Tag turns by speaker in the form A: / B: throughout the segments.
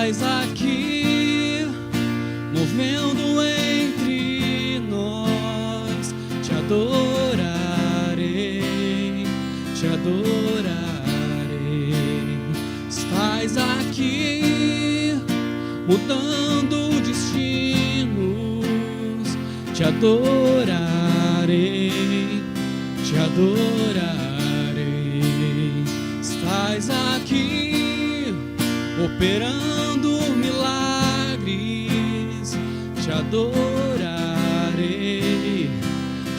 A: estás aqui, movendo entre nós. Te adorarei, te adorarei. Estás aqui, mudando destinos. Te adorarei, te adorarei. Estás aqui, operando milagres. Te adorarei,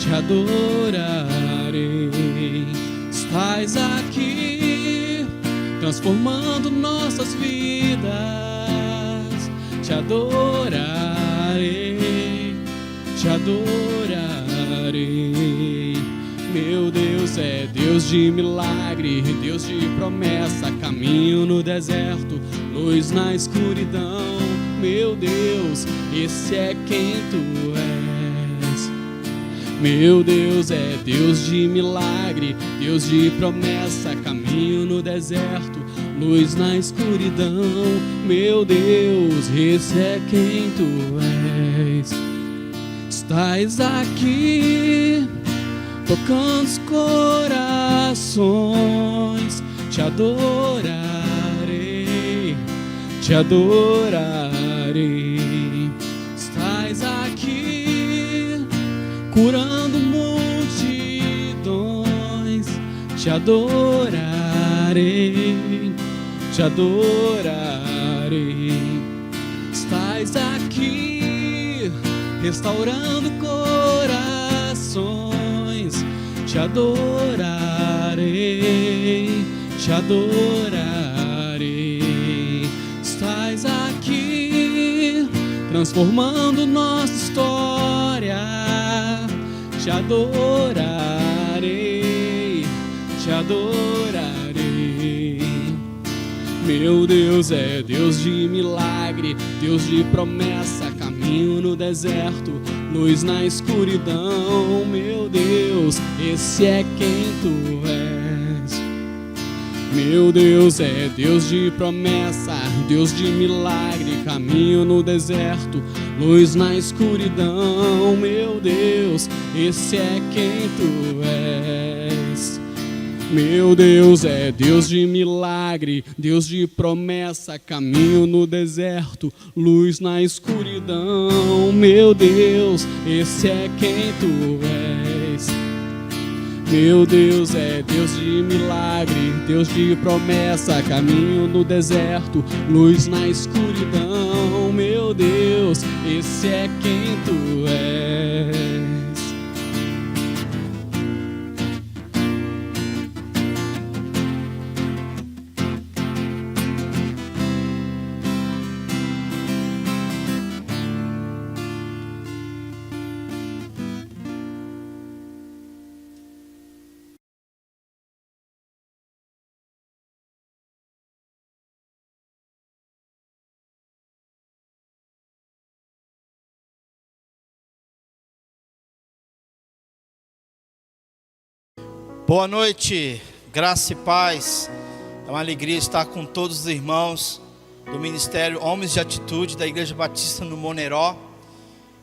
A: te adorarei. Estás aqui, transformando nossas vidas. Te adorarei, te adorarei. Meu Deus é Deus de milagre, Deus de promessa, caminho no deserto, luz na escuridão. Meu Deus, esse é quem tu és. Meu Deus é Deus de milagre, Deus de promessa, caminho no deserto, luz na escuridão. Meu Deus, esse é quem tu és. Estás aqui, tocando os corações. Te adorarei, te adorarei. Estás aqui, curando multidões. Te adorarei, te adorarei. Estás aqui, restaurando corações. Te adorarei, te adorarei. Estás aqui, transformando nossa história. Te adorarei, te adorarei. Meu Deus é Deus de milagre, Deus de promessa, caminho no deserto, luz na escuridão. Meu Deus, esse é quem tu és. Meu Deus é Deus de promessa, Deus de milagre, caminho no deserto, luz na escuridão. Meu Deus, esse é quem tu és. Meu Deus é Deus de milagre, Deus de promessa, caminho no deserto, luz na escuridão. Meu Deus, esse é quem tu és. Meu Deus é Deus de milagre, Deus de promessa, caminho no deserto, luz na escuridão. Meu Deus, esse é quem tu és.
B: Boa noite, graça e paz. É uma alegria estar com todos os irmãos do Ministério Homens de Atitude da Igreja Batista no Moneró.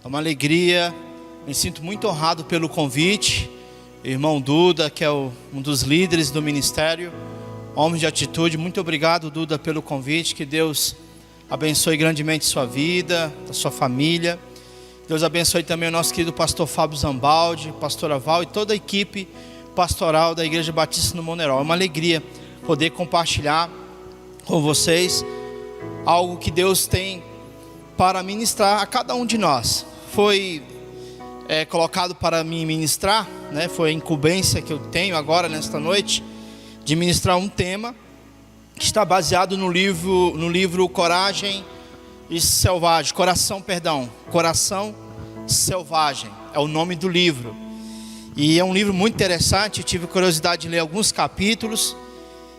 B: É uma alegria, me sinto muito honrado pelo convite. Irmão Duda, que é um dos líderes do Ministério Homens de Atitude, muito obrigado, Duda, pelo convite. Que Deus abençoe grandemente sua vida, a sua família. Deus abençoe também o nosso querido pastor Fábio Zambaldi, pastora Val e toda a equipe pastoral da Igreja Batista no Moneró. É uma alegria poder compartilhar com vocês algo que Deus tem para ministrar a cada um de nós. Foi colocado para mim ministrar, né? Foi a incumbência que eu tenho agora nesta noite de ministrar um tema que está baseado no livro Coração Selvagem é o nome do livro. E é um livro muito interessante. Eu tive curiosidade de ler alguns capítulos.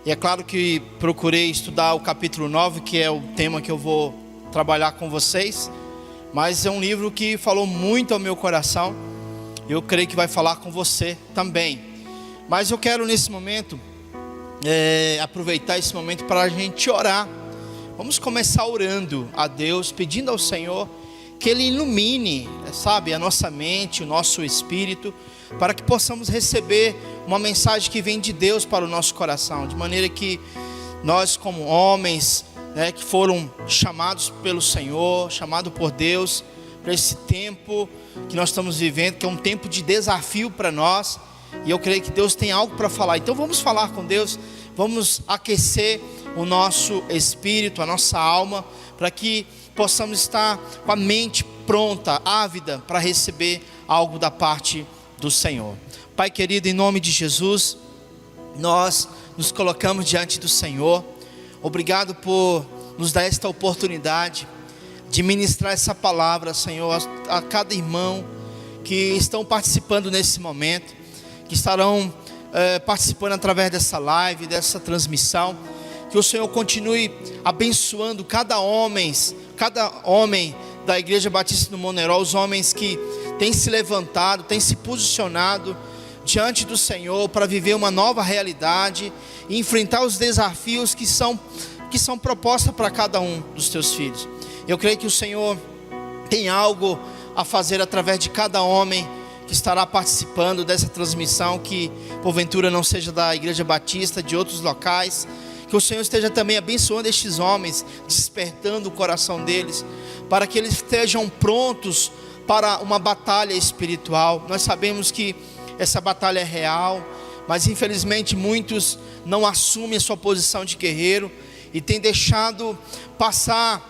B: E é claro que procurei estudar o capítulo 9, que é o tema que eu vou trabalhar com vocês. Mas é um livro que falou muito ao meu coração. Eu creio que vai falar com você também. Mas eu quero nesse momento aproveitar esse momento para a gente orar. Vamos começar orando a Deus, pedindo ao Senhor que Ele ilumine, a nossa mente, o nosso espírito, para que possamos receber uma mensagem que vem de Deus para o nosso coração, de maneira que nós, como homens, que foram chamados pelo Senhor, chamados por Deus, para esse tempo que nós estamos vivendo, que é um tempo de desafio para nós, e eu creio que Deus tem algo para falar. Então vamos falar com Deus, vamos aquecer o nosso espírito, a nossa alma, para que possamos estar com a mente pronta, ávida, para receber algo da parte do Senhor. Pai querido, em nome de Jesus, nós nos colocamos diante do Senhor. Obrigado por nos dar esta oportunidade de ministrar essa palavra, Senhor, a cada irmão que estão participando nesse momento, que estarão participando através dessa live, dessa transmissão. Que o Senhor continue abençoando cada homem da Igreja Batista do Moneró, os homens que têm se levantado, têm se posicionado diante do Senhor para viver uma nova realidade e enfrentar os desafios que são propostos para cada um dos teus filhos. Eu creio que o Senhor tem algo a fazer através de cada homem que estará participando dessa transmissão, que porventura não seja da Igreja Batista, de outros locais. Que o Senhor esteja também abençoando estes homens, despertando o coração deles, para que eles estejam prontos para uma batalha espiritual. Nós sabemos que essa batalha é real, mas infelizmente muitos não assumem a sua posição de guerreiro e têm deixado passar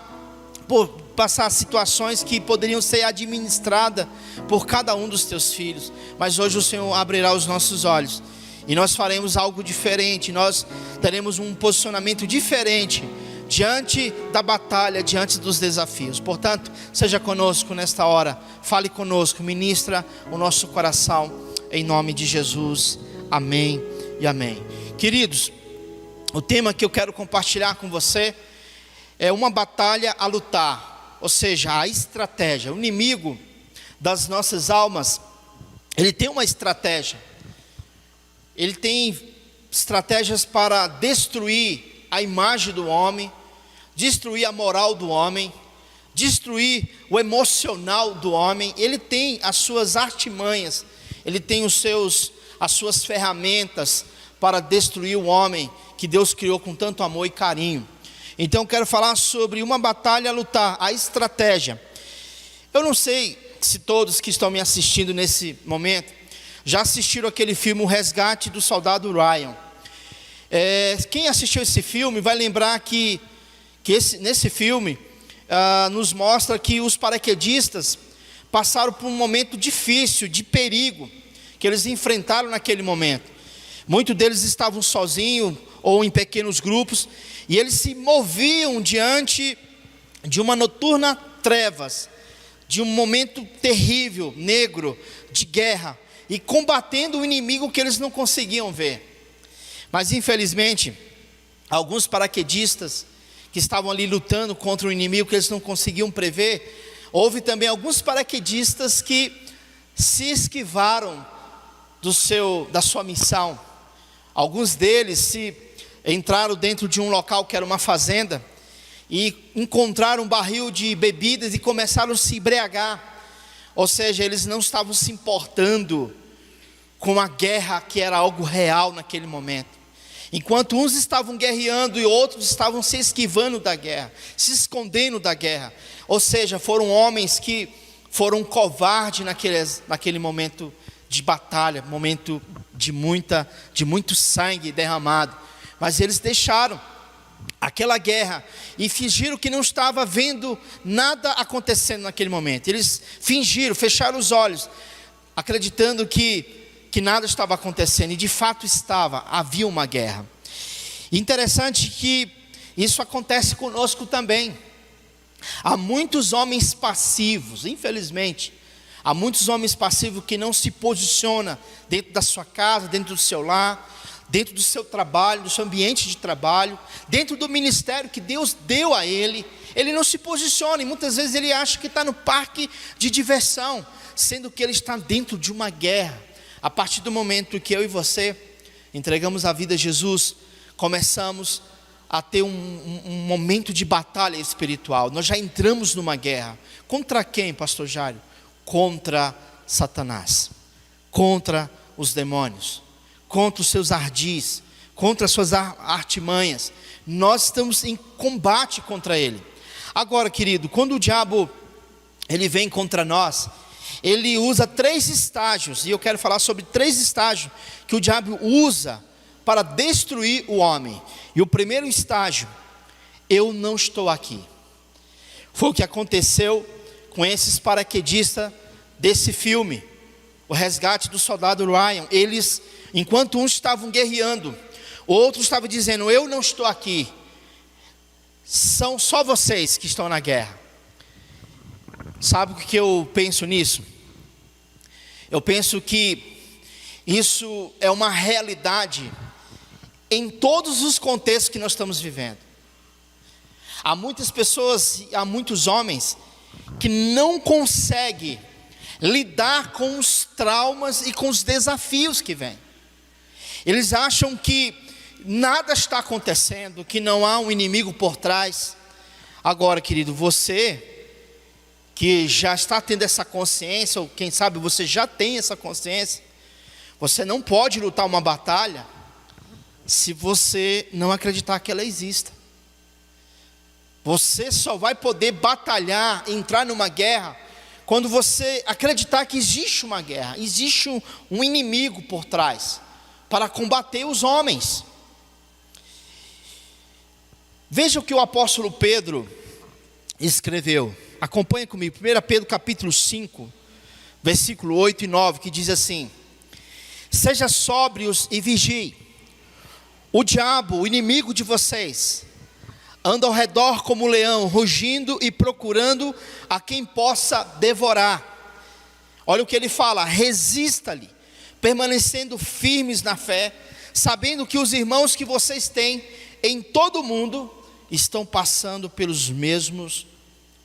B: situações que poderiam ser administradas por cada um dos teus filhos. Mas hoje o Senhor abrirá os nossos olhos e nós faremos algo diferente, nós teremos um posicionamento diferente diante da batalha, diante dos desafios. Portanto, seja conosco nesta hora, fale conosco, ministra o nosso coração, em nome de Jesus, amém e amém. Queridos, o tema que eu quero compartilhar com você é uma batalha a lutar, ou seja, a estratégia. O inimigo das nossas almas, ele tem uma estratégia. Ele tem estratégias para destruir a imagem do homem, destruir a moral do homem, destruir o emocional do homem. Ele tem as suas artimanhas, ele tem as suas ferramentas para destruir o homem que Deus criou com tanto amor e carinho. Então eu quero falar sobre uma batalha a lutar, a estratégia. Eu não sei se todos que estão me assistindo nesse momento já assistiram aquele filme O Resgate do Soldado Ryan. Quem assistiu esse filme vai lembrar que nesse filme nos mostra que os paraquedistas passaram por um momento difícil, de perigo, que eles enfrentaram naquele momento. Muitos deles estavam sozinhos ou em pequenos grupos, e eles se moviam diante de uma noturna trevas, de um momento terrível, negro, de guerra, e combatendo o inimigo que eles não conseguiam ver. Mas infelizmente, alguns paraquedistas que estavam ali lutando contra o inimigo que eles não conseguiam prever, houve também alguns paraquedistas que se esquivaram da sua missão. Alguns deles entraram dentro de um local que era uma fazenda e encontraram um barril de bebidas e começaram a se embriagar. Ou seja, eles não estavam se importando com a guerra, que era algo real naquele momento. Enquanto uns estavam guerreando e outros estavam se esquivando da guerra, se escondendo da guerra. Ou seja, foram homens que foram covardes naquele momento de batalha, momento de muito sangue derramado. Mas eles deixaram aquela guerra e fingiram que não estava vendo nada acontecendo naquele momento. Eles fingiram, fecharam os olhos, acreditando que nada estava acontecendo, e de fato havia uma guerra. Interessante que isso acontece conosco também. Há muitos homens passivos, infelizmente, há muitos homens passivos que não se posicionam dentro da sua casa, dentro do seu lar, dentro do seu trabalho, do seu ambiente de trabalho, dentro do ministério que Deus deu a ele. Ele não se posiciona e muitas vezes ele acha que está no parque de diversão, sendo que ele está dentro de uma guerra. A partir do momento que eu e você entregamos a vida a Jesus, começamos a ter um momento de batalha espiritual. Nós já entramos numa guerra. Contra quem, pastor Jário? Contra Satanás, contra os demônios, contra os seus ardis, contra as suas artimanhas. Nós estamos em combate contra ele. Agora, querido, quando o diabo ele vem contra nós, ele usa 3 estágios, e eu quero falar sobre 3 estágios que o diabo usa para destruir o homem. E o primeiro estágio: eu não estou aqui. Foi o que aconteceu com esses paraquedistas desse filme, O Resgate do Soldado Ryan. Eles, enquanto uns estavam guerreando, outros estavam dizendo: eu não estou aqui, são só vocês que estão na guerra. Sabe o que eu penso nisso? Eu penso que isso é uma realidade em todos os contextos que nós estamos vivendo. Há muitas pessoas, há muitos homens que não conseguem lidar com os traumas e com os desafios que vêm. Eles acham que nada está acontecendo, que não há um inimigo por trás. Agora, querido, você que já está tendo essa consciência, ou quem sabe você já tem essa consciência, você não pode lutar uma batalha se você não acreditar que ela exista. Você só vai poder batalhar, entrar numa guerra, quando você acreditar que existe uma guerra, existe um inimigo por trás, para combater os homens. Veja o que o apóstolo Pedro escreveu. Acompanha comigo, 1 Pedro capítulo 5, versículo 8 e 9, que diz assim: seja sóbrios e vigiem. O diabo, o inimigo de vocês, anda ao redor como um leão, rugindo e procurando a quem possa devorar. Olha o que ele fala: resista-lhe, permanecendo firmes na fé, sabendo que os irmãos que vocês têm em todo o mundo estão passando pelos mesmos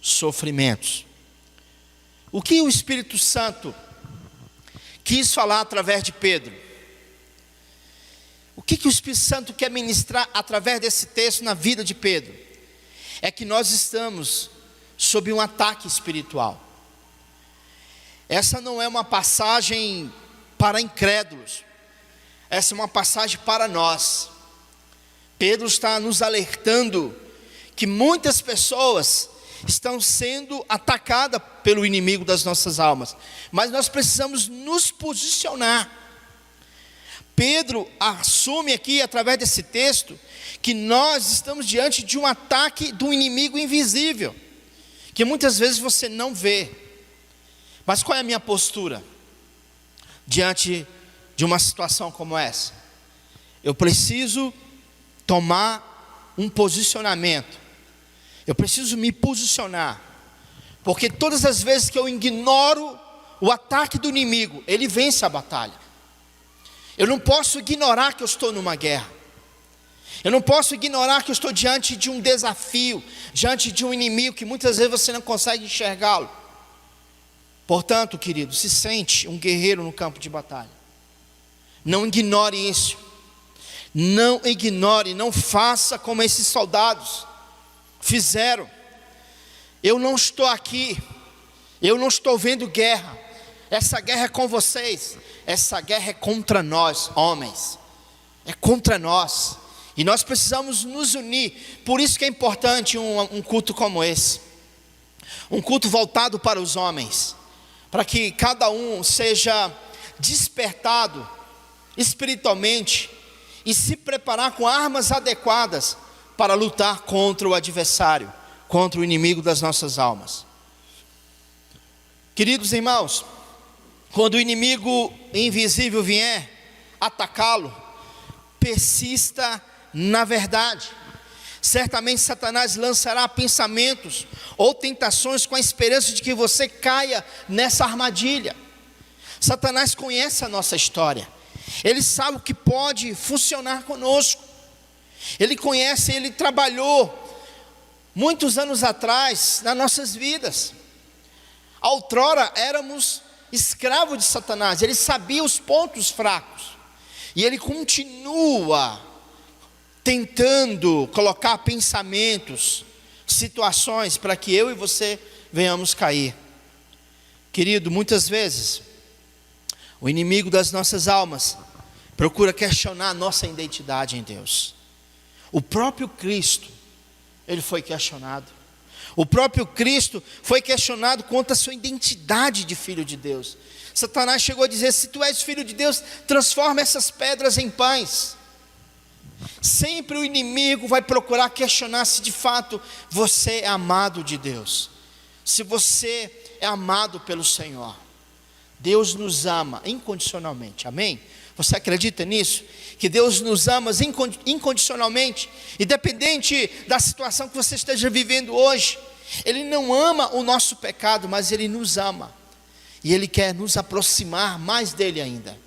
B: sofrimentos. O que o Espírito Santo quis falar através de Pedro? O que o Espírito Santo quer ministrar através desse texto na vida de Pedro? É que nós estamos sob um ataque espiritual. Essa não é uma passagem para incrédulos, essa é uma passagem para nós. Pedro está nos alertando que muitas pessoas estão sendo atacadas pelo inimigo das nossas almas, mas nós precisamos nos posicionar. Pedro assume aqui, através desse texto, que nós estamos diante de um ataque do inimigo invisível, que muitas vezes você não vê. Mas qual é a minha postura diante de uma situação como essa? Eu preciso tomar um posicionamento. Eu preciso me posicionar, porque todas as vezes que eu ignoro o ataque do inimigo, ele vence a batalha. Eu não posso ignorar que eu estou numa guerra. Eu não posso ignorar que eu estou diante de um desafio, diante de um inimigo que muitas vezes você não consegue enxergá-lo. Portanto, querido, se sente um guerreiro no campo de batalha. Não ignore isso. Não ignore, não faça como esses soldados fizeram. Eu não estou aqui, eu não estou vendo guerra. Essa guerra é com vocês. Essa guerra é contra nós, homens. É contra nós. E nós precisamos nos unir. Por isso que é importante um culto como esse. Um culto voltado para os homens, para que cada um seja despertado espiritualmente e se preparar com armas adequadas para lutar contra o adversário, contra o inimigo das nossas almas. Queridos irmãos, quando o inimigo invisível vier atacá-lo, persista na verdade. Certamente Satanás lançará pensamentos ou tentações com a esperança de que você caia nessa armadilha. Satanás conhece a nossa história. Ele sabe o que pode funcionar conosco. Ele conhece, ele trabalhou muitos anos atrás nas nossas vidas. Outrora éramos escravos de Satanás. Ele sabia os pontos fracos. E ele continua tentando colocar pensamentos, situações para que eu e você venhamos cair. Querido, muitas vezes o inimigo das nossas almas procura questionar a nossa identidade em Deus. O próprio Cristo, ele foi questionado. O próprio Cristo foi questionado quanto à sua identidade de filho de Deus. Satanás chegou a dizer: se tu és filho de Deus, transforma essas pedras em pães. Sempre o inimigo vai procurar questionar se de fato você é amado de Deus, se você é amado pelo Senhor. Deus nos ama incondicionalmente, amém? Você acredita nisso? Que Deus nos ama incondicionalmente, independente da situação que você esteja vivendo hoje. Ele não ama o nosso pecado, mas Ele nos ama, e Ele quer nos aproximar mais dEle ainda.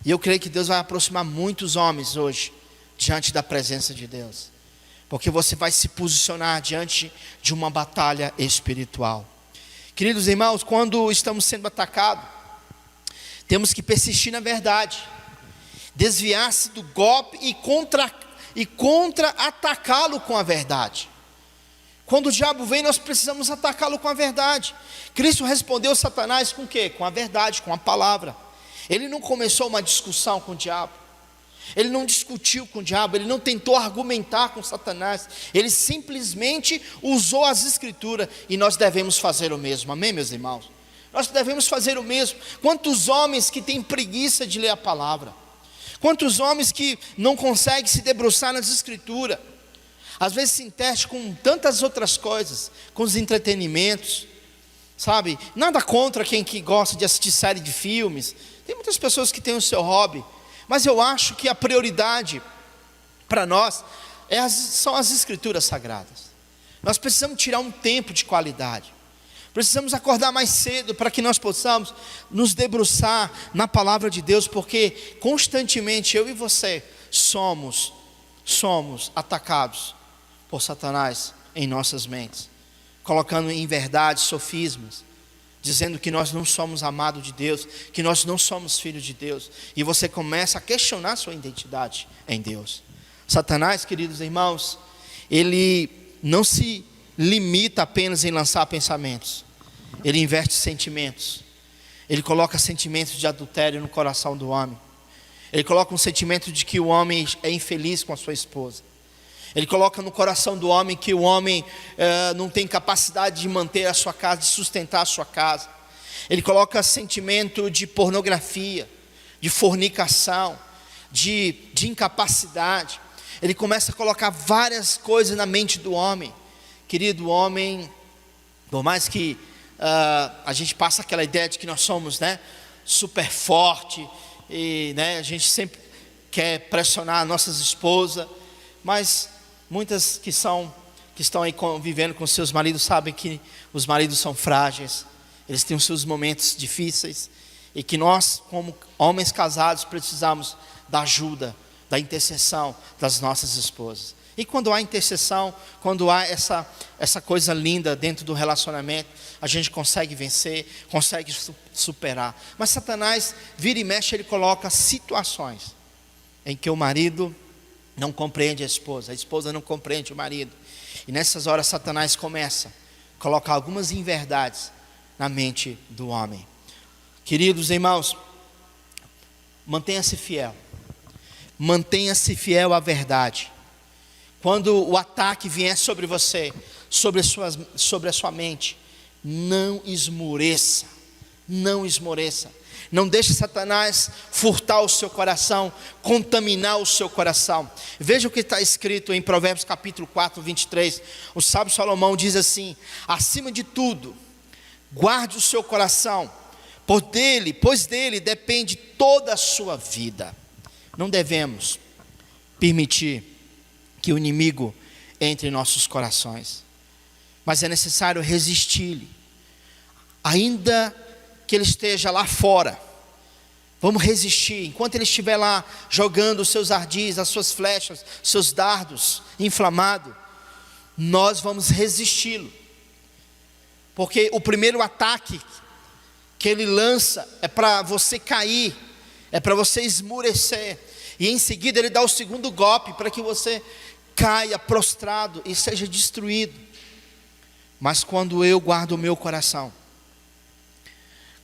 B: E eu creio que Deus vai aproximar muitos homens hoje, diante da presença de Deus, porque você vai se posicionar diante de uma batalha espiritual. Queridos irmãos, quando estamos sendo atacados, temos que persistir na verdade, desviar-se do golpe e contra-atacá-lo com a verdade. Quando o diabo vem, nós precisamos atacá-lo com a verdade. Cristo respondeu a Satanás com o quê? Com a verdade, com a palavra. Ele não começou uma discussão com o diabo, ele não discutiu com o diabo, ele não tentou argumentar com Satanás, ele simplesmente usou as escrituras, e nós devemos fazer o mesmo, amém, meus irmãos? Nós devemos fazer o mesmo. Quantos homens que têm preguiça de ler a palavra, quantos homens que não conseguem se debruçar nas escrituras, às vezes se enteste com tantas outras coisas, com os entretenimentos, sabe? Nada contra quem que gosta de assistir série de filmes, tem muitas pessoas que têm o seu hobby, mas eu acho que a prioridade para nós são as escrituras sagradas. Nós precisamos tirar um tempo de qualidade, precisamos acordar mais cedo para que nós possamos nos debruçar na palavra de Deus, porque constantemente eu e você somos atacados por Satanás em nossas mentes, colocando em verdade sofismas, dizendo que nós não somos amados de Deus, que nós não somos filhos de Deus, e você começa a questionar sua identidade em Deus. Satanás, queridos irmãos, ele não se limita apenas em lançar pensamentos, ele inverte sentimentos, ele coloca sentimentos de adultério no coração do homem, ele coloca um sentimento de que o homem é infeliz com a sua esposa, ele coloca no coração do homem que o homem não tem capacidade de manter a sua casa, de sustentar a sua casa. Ele coloca sentimento de pornografia, de fornicação, de incapacidade. Ele começa a colocar várias coisas na mente do homem. Querido, o homem, por mais que a gente passa aquela ideia de que nós somos, super forte, e a gente sempre quer pressionar nossas esposas, mas muitas que estão aí convivendo com seus maridos sabem que os maridos são frágeis, eles têm os seus momentos difíceis, e que nós, como homens casados, precisamos da ajuda, da intercessão das nossas esposas. E quando há intercessão, quando há essa coisa linda dentro do relacionamento, a gente consegue vencer, consegue superar. Mas Satanás, vira e mexe, ele coloca situações em que o marido não compreende a esposa não compreende o marido. E nessas horas Satanás começa a colocar algumas inverdades na mente do homem. Queridos irmãos, mantenha-se fiel. Mantenha-se fiel à verdade. Quando o ataque vier sobre você, sobre a sua mente, não esmoreça. Não esmoreça. Não deixe Satanás furtar o seu coração, contaminar o seu coração. Veja o que está escrito em Provérbios capítulo 4, 23. O sábio Salomão diz assim: acima de tudo, guarde o seu coração, pois dele depende toda a sua vida. Não devemos permitir que o inimigo entre em nossos corações, mas é necessário resistir-lhe, ainda que ele esteja lá fora. Vamos resistir, enquanto ele estiver lá jogando os seus ardis, as suas flechas, seus dardos inflamados, nós vamos resisti-lo, porque o primeiro ataque que ele lança é para você cair, é para você esmurecer, E em seguida ele dá o segundo golpe para que você caia prostrado e seja destruído. Mas quando eu guardo o meu coração,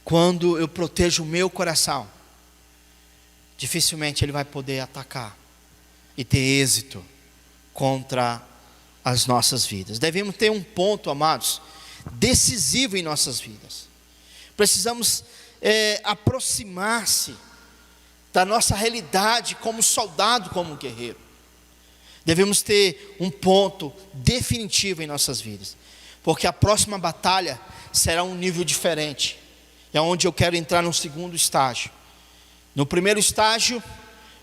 B: quando eu protejo o meu coração, dificilmente ele vai poder atacar e ter êxito contra as nossas vidas. Devemos ter um ponto, amados, decisivo em nossas vidas. Precisamos aproximar-se da nossa realidade como soldado, como guerreiro. Devemos ter um ponto definitivo em nossas vidas, porque a próxima batalha será um nível diferente. É onde eu quero entrar no segundo estágio. No primeiro estágio,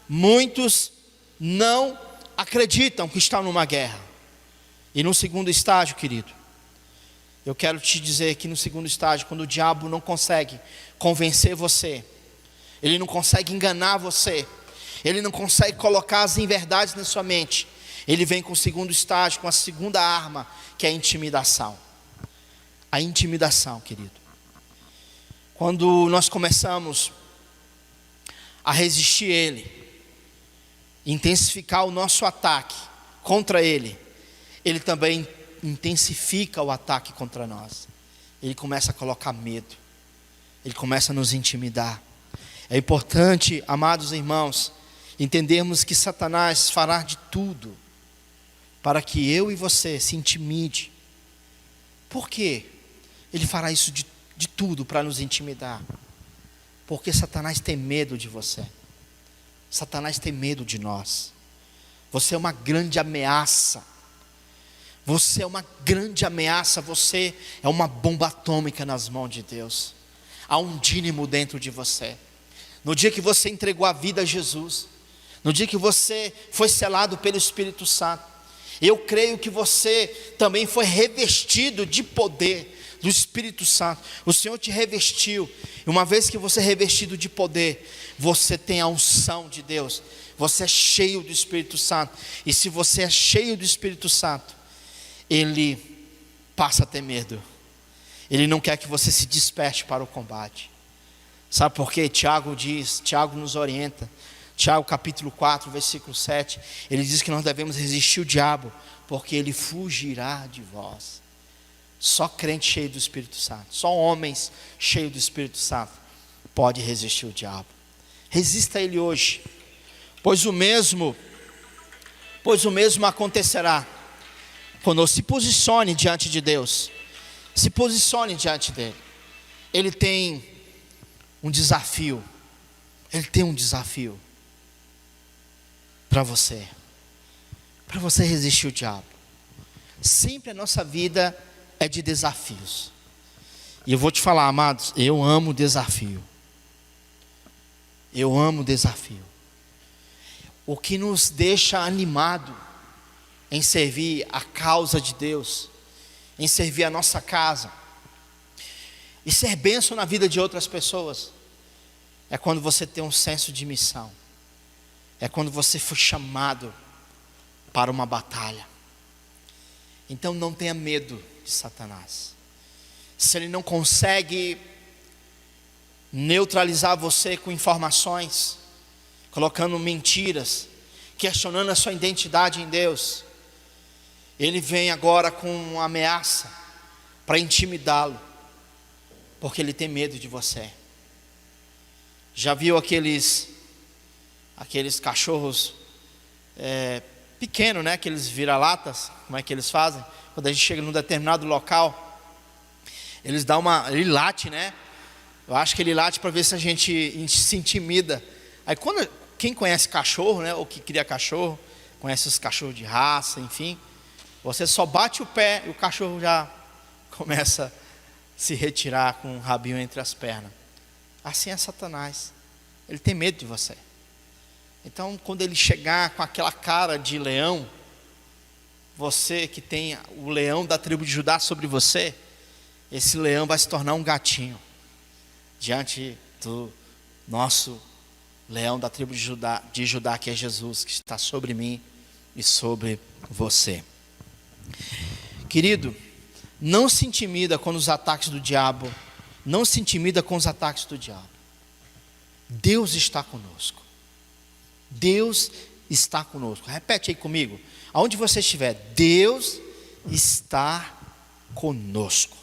B: muitos não acreditam que estão numa guerra. E no segundo estágio, querido, eu quero te dizer que no segundo estágio, quando o diabo não consegue convencer você, ele não consegue enganar você, ele não consegue colocar as inverdades na sua mente, ele vem com o segundo estágio, com a segunda arma, que é a intimidação. A intimidação, querido. Quando nós começamos a resistir a ele, intensificar o nosso ataque contra ele, ele também intensifica o ataque contra nós. Ele começa a colocar medo, ele começa a nos intimidar. É importante, amados irmãos, entendermos que Satanás fará de tudo para que eu e você se intimide. Por quê? Ele fará isso de tudo para nos intimidar. Porque Satanás tem medo de você. Satanás tem medo de nós. Você é uma grande ameaça. Você é uma grande ameaça. Você é uma bomba atômica nas mãos de Deus. Há um dínamo dentro de você. No dia que você entregou a vida a Jesus, no dia que você foi selado pelo Espírito Santo, eu creio que você também foi revestido de poder do Espírito Santo. O Senhor te revestiu. E uma vez que você é revestido de poder, você tem a unção de Deus. Você é cheio do Espírito Santo. E se você é cheio do Espírito Santo, Ele passa a ter medo. Ele não quer que você se desperte para o combate. Sabe por quê? Tiago nos orienta. Tiago capítulo 4, versículo 7. Ele diz que nós devemos resistir o diabo, porque ele fugirá de vós. Só crente cheio do Espírito Santo, só homens cheios do Espírito Santo pode resistir o diabo. Resista a ele hoje, pois o mesmo acontecerá quando se posicione diante de Deus. Se posicione diante dele. Ele tem um desafio. Ele tem um desafio para você resistir o diabo. Sempre a nossa vida é de desafios. E eu vou te falar, amados, eu amo desafio. Eu amo desafio. O que nos deixa animado em servir a causa de Deus, em servir a nossa casa, e ser bênção na vida de outras pessoas, é quando você tem um senso de missão. É quando você foi chamado para uma batalha. Então não tenha medo de Satanás. Se ele não consegue neutralizar você com informações, colocando mentiras, questionando a sua identidade em Deus, ele vem agora com uma ameaça para intimidá-lo, porque ele tem medo de você. Já viu aqueles cachorros pequenos, né? Aqueles vira-latas, como é que eles fazem? Quando a gente chega num determinado local, ele late, né? Eu acho que ele late para ver se a gente se intimida. Aí quem conhece cachorro, né? Ou que cria cachorro, conhece os cachorros de raça, enfim. Você só bate o pé e o cachorro já começa a se retirar com o rabinho entre as pernas. Assim é Satanás. Ele tem medo de você. Então, quando ele chegar com aquela cara de leão, você que tem o leão da tribo de Judá sobre você, esse leão vai se tornar um gatinho diante do nosso leão da tribo de Judá, que é Jesus, que está sobre mim e sobre você. Querido, não se intimida com os ataques do diabo. Não se intimida com os ataques do diabo. Deus está conosco. Deus está conosco. Repete aí comigo. Aonde você estiver, Deus está conosco.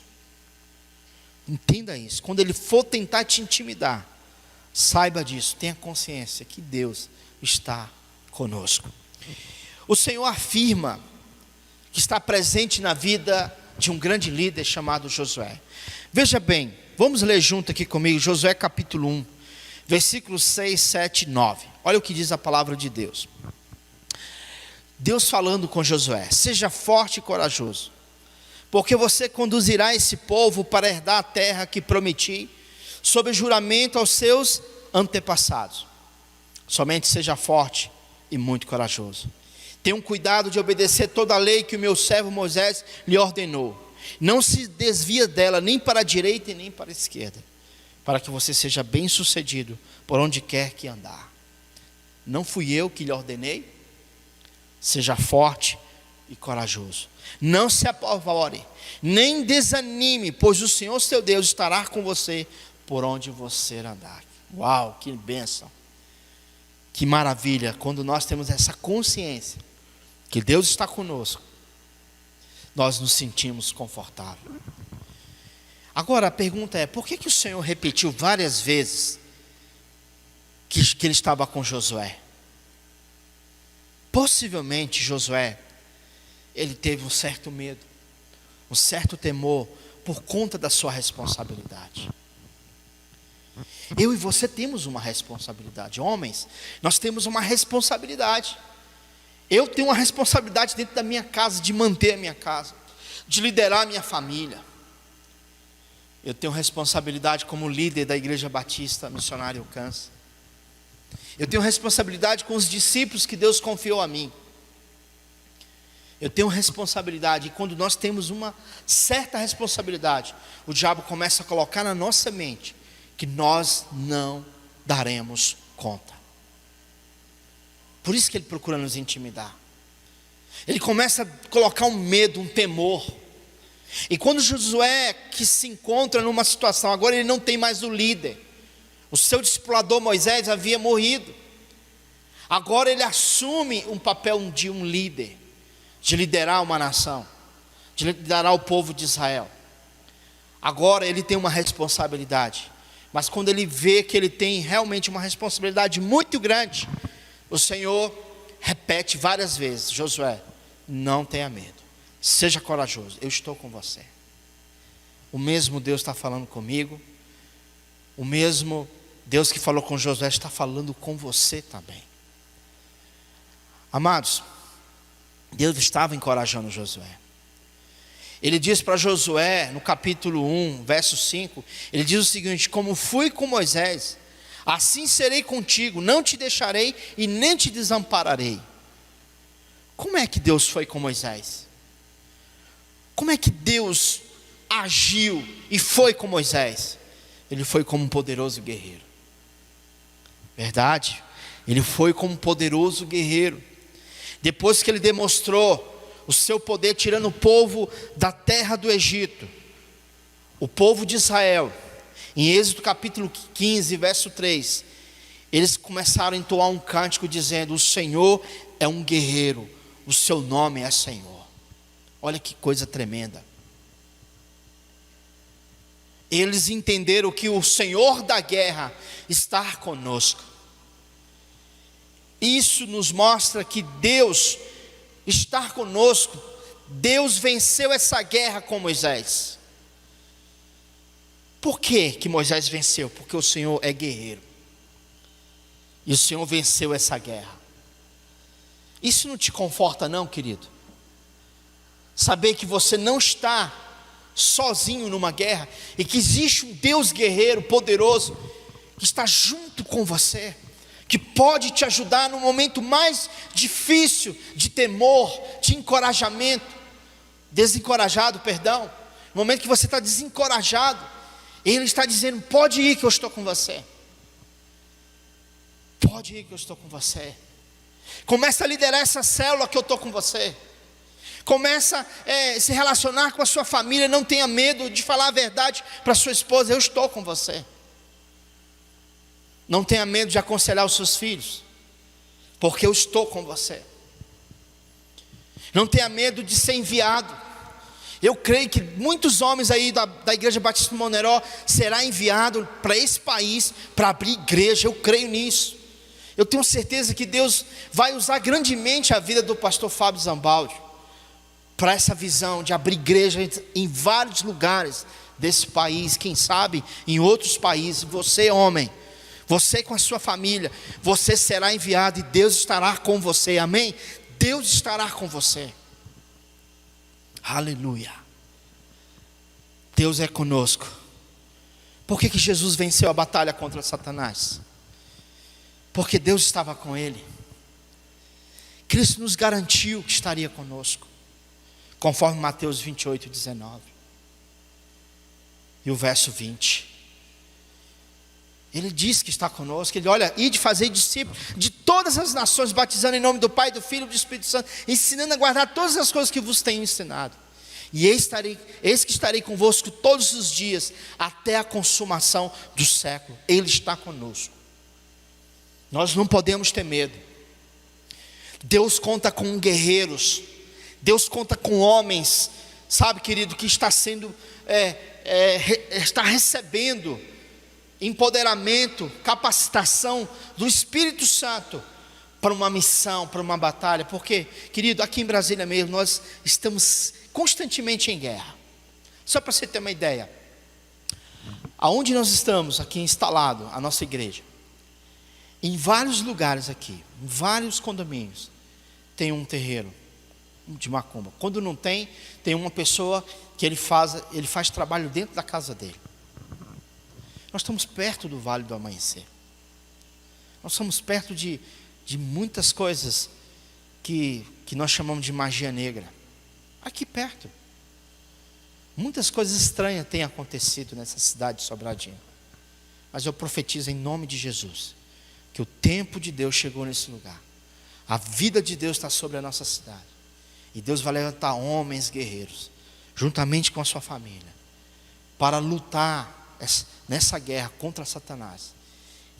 B: Entenda isso. Quando Ele for tentar te intimidar, saiba disso, tenha consciência que Deus está conosco. O Senhor afirma que está presente na vida de um grande líder chamado Josué. Veja bem, vamos ler junto aqui comigo, Josué capítulo 1, versículos 6, 7 e 9. Olha o que diz a palavra de Deus. Deus falando com Josué: seja forte e corajoso, porque você conduzirá esse povo para herdar a terra que prometi, sob juramento aos seus antepassados. Somente seja forte e muito corajoso. Tenha cuidado de obedecer toda a lei que o meu servo Moisés lhe ordenou. Não se desvia dela nem para a direita e nem para a esquerda, para que você seja bem sucedido por onde quer que andar. Não fui eu que lhe ordenei? Seja forte e corajoso. Não se apavore, nem desanime, pois o Senhor seu Deus estará com você por onde você andar. Uau, que bênção. Que maravilha quando nós temos essa consciência que Deus está conosco. Nós nos sentimos confortáveis. Agora a pergunta é: por que o Senhor repetiu várias vezes que Ele estava com Josué? Possivelmente Josué, ele teve um certo medo, um certo temor por conta da sua responsabilidade. Eu e você temos uma responsabilidade. Homens, nós temos uma responsabilidade. Eu tenho uma responsabilidade dentro da minha casa, de manter a minha casa, de liderar a minha família. Eu tenho responsabilidade como líder da Igreja Batista Missionária Alcance. Eu tenho responsabilidade com os discípulos que Deus confiou a mim. Eu tenho responsabilidade, e quando nós temos uma certa responsabilidade, o diabo começa a colocar na nossa mente que nós não daremos conta. Por isso que ele procura nos intimidar. Ele começa a colocar um medo, um temor. E quando Josué, que se encontra numa situação, agora ele não tem mais o líder. O seu discipulador Moisés havia morrido. Agora ele assume um papel de um líder, de liderar uma nação, de liderar o povo de Israel. Agora ele tem uma responsabilidade. Mas quando ele vê que ele tem realmente uma responsabilidade muito grande, o Senhor repete várias vezes: Josué, não tenha medo, seja corajoso, eu estou com você. O mesmo Deus está falando comigo. O mesmo Deus que falou com Josué está falando com você também. Amados, Deus estava encorajando Josué. Ele diz para Josué, no capítulo 1, verso 5, ele diz o seguinte: como fui com Moisés, assim serei contigo, não te deixarei e nem te desampararei. Como é que Deus foi com Moisés? Como é que Deus agiu e foi com Moisés? Ele foi como um poderoso guerreiro. Verdade? Ele foi como um poderoso guerreiro. Depois que ele demonstrou o seu poder tirando o povo da terra do Egito, o povo de Israel, em Êxodo capítulo 15, verso 3, eles começaram a entoar um cântico dizendo: o Senhor é um guerreiro, o seu nome é Senhor. Olha que coisa tremenda. Eles entenderam que o Senhor da guerra está conosco. Isso nos mostra que Deus está conosco. Deus venceu essa guerra com Moisés. Por que Moisés venceu? Porque o Senhor é guerreiro. E o Senhor venceu essa guerra. Isso não te conforta não, querido? Saber que você não está sozinho numa guerra, e que existe um Deus guerreiro, poderoso, que está junto com você, que pode te ajudar no momento mais difícil, de temor, de encorajamento, desencorajado, perdão, no momento que você está desencorajado, Ele está dizendo: pode ir que eu estou com você, pode ir que eu estou com você, começa a liderar essa célula que eu estou com você, começa a se relacionar com a sua família, não tenha medo de falar a verdade para sua esposa: eu estou com você. Não tenha medo de aconselhar os seus filhos. porque eu estou com você. Não tenha medo de ser enviado. Eu creio que muitos homens aí da Igreja Batista do Moneró será enviado para esse país, para abrir igreja. Eu creio nisso. Eu tenho certeza que Deus vai usar grandemente a vida do pastor Fábio Zambaldi para essa visão de abrir igreja em vários lugares desse país, quem sabe em outros países. Você, homem, você com a sua família, você será enviado e Deus estará com você, amém? Deus estará com você. Aleluia. Deus é conosco. Por que Jesus venceu a batalha contra Satanás? Porque Deus estava com ele. Cristo nos garantiu que estaria conosco, conforme Mateus 28, 19. E o verso 20. Ele diz que está conosco. Ele olha, ide fazer discípulos de todas as nações, batizando em nome do Pai, do Filho e do Espírito Santo, ensinando a guardar todas as coisas que vos tenho ensinado. E eis que estarei convosco todos os dias, até a consumação do século. Ele está conosco. Nós não podemos ter medo. Deus conta com guerreiros. Deus conta com homens, sabe, querido, que está sendo, está recebendo empoderamento, capacitação do Espírito Santo para uma missão, para uma batalha. Porque, querido, aqui em Brasília mesmo, nós estamos constantemente em guerra. Só para você ter uma ideia, aonde nós estamos aqui instalado, a nossa igreja, em vários lugares aqui, em vários condomínios, tem um terreiro de macumba. Quando não tem, tem uma pessoa que ele faz trabalho dentro da casa dele. Nós estamos perto do Vale do Amanhecer. Nós estamos perto de muitas coisas que nós chamamos de magia negra. Aqui perto. Muitas coisas estranhas têm acontecido nessa cidade de Sobradinho. Mas eu profetizo em nome de Jesus que o tempo de Deus chegou nesse lugar. A vida de Deus está sobre a nossa cidade. E Deus vai levantar homens guerreiros, juntamente com a sua família, para lutar nessa guerra contra Satanás.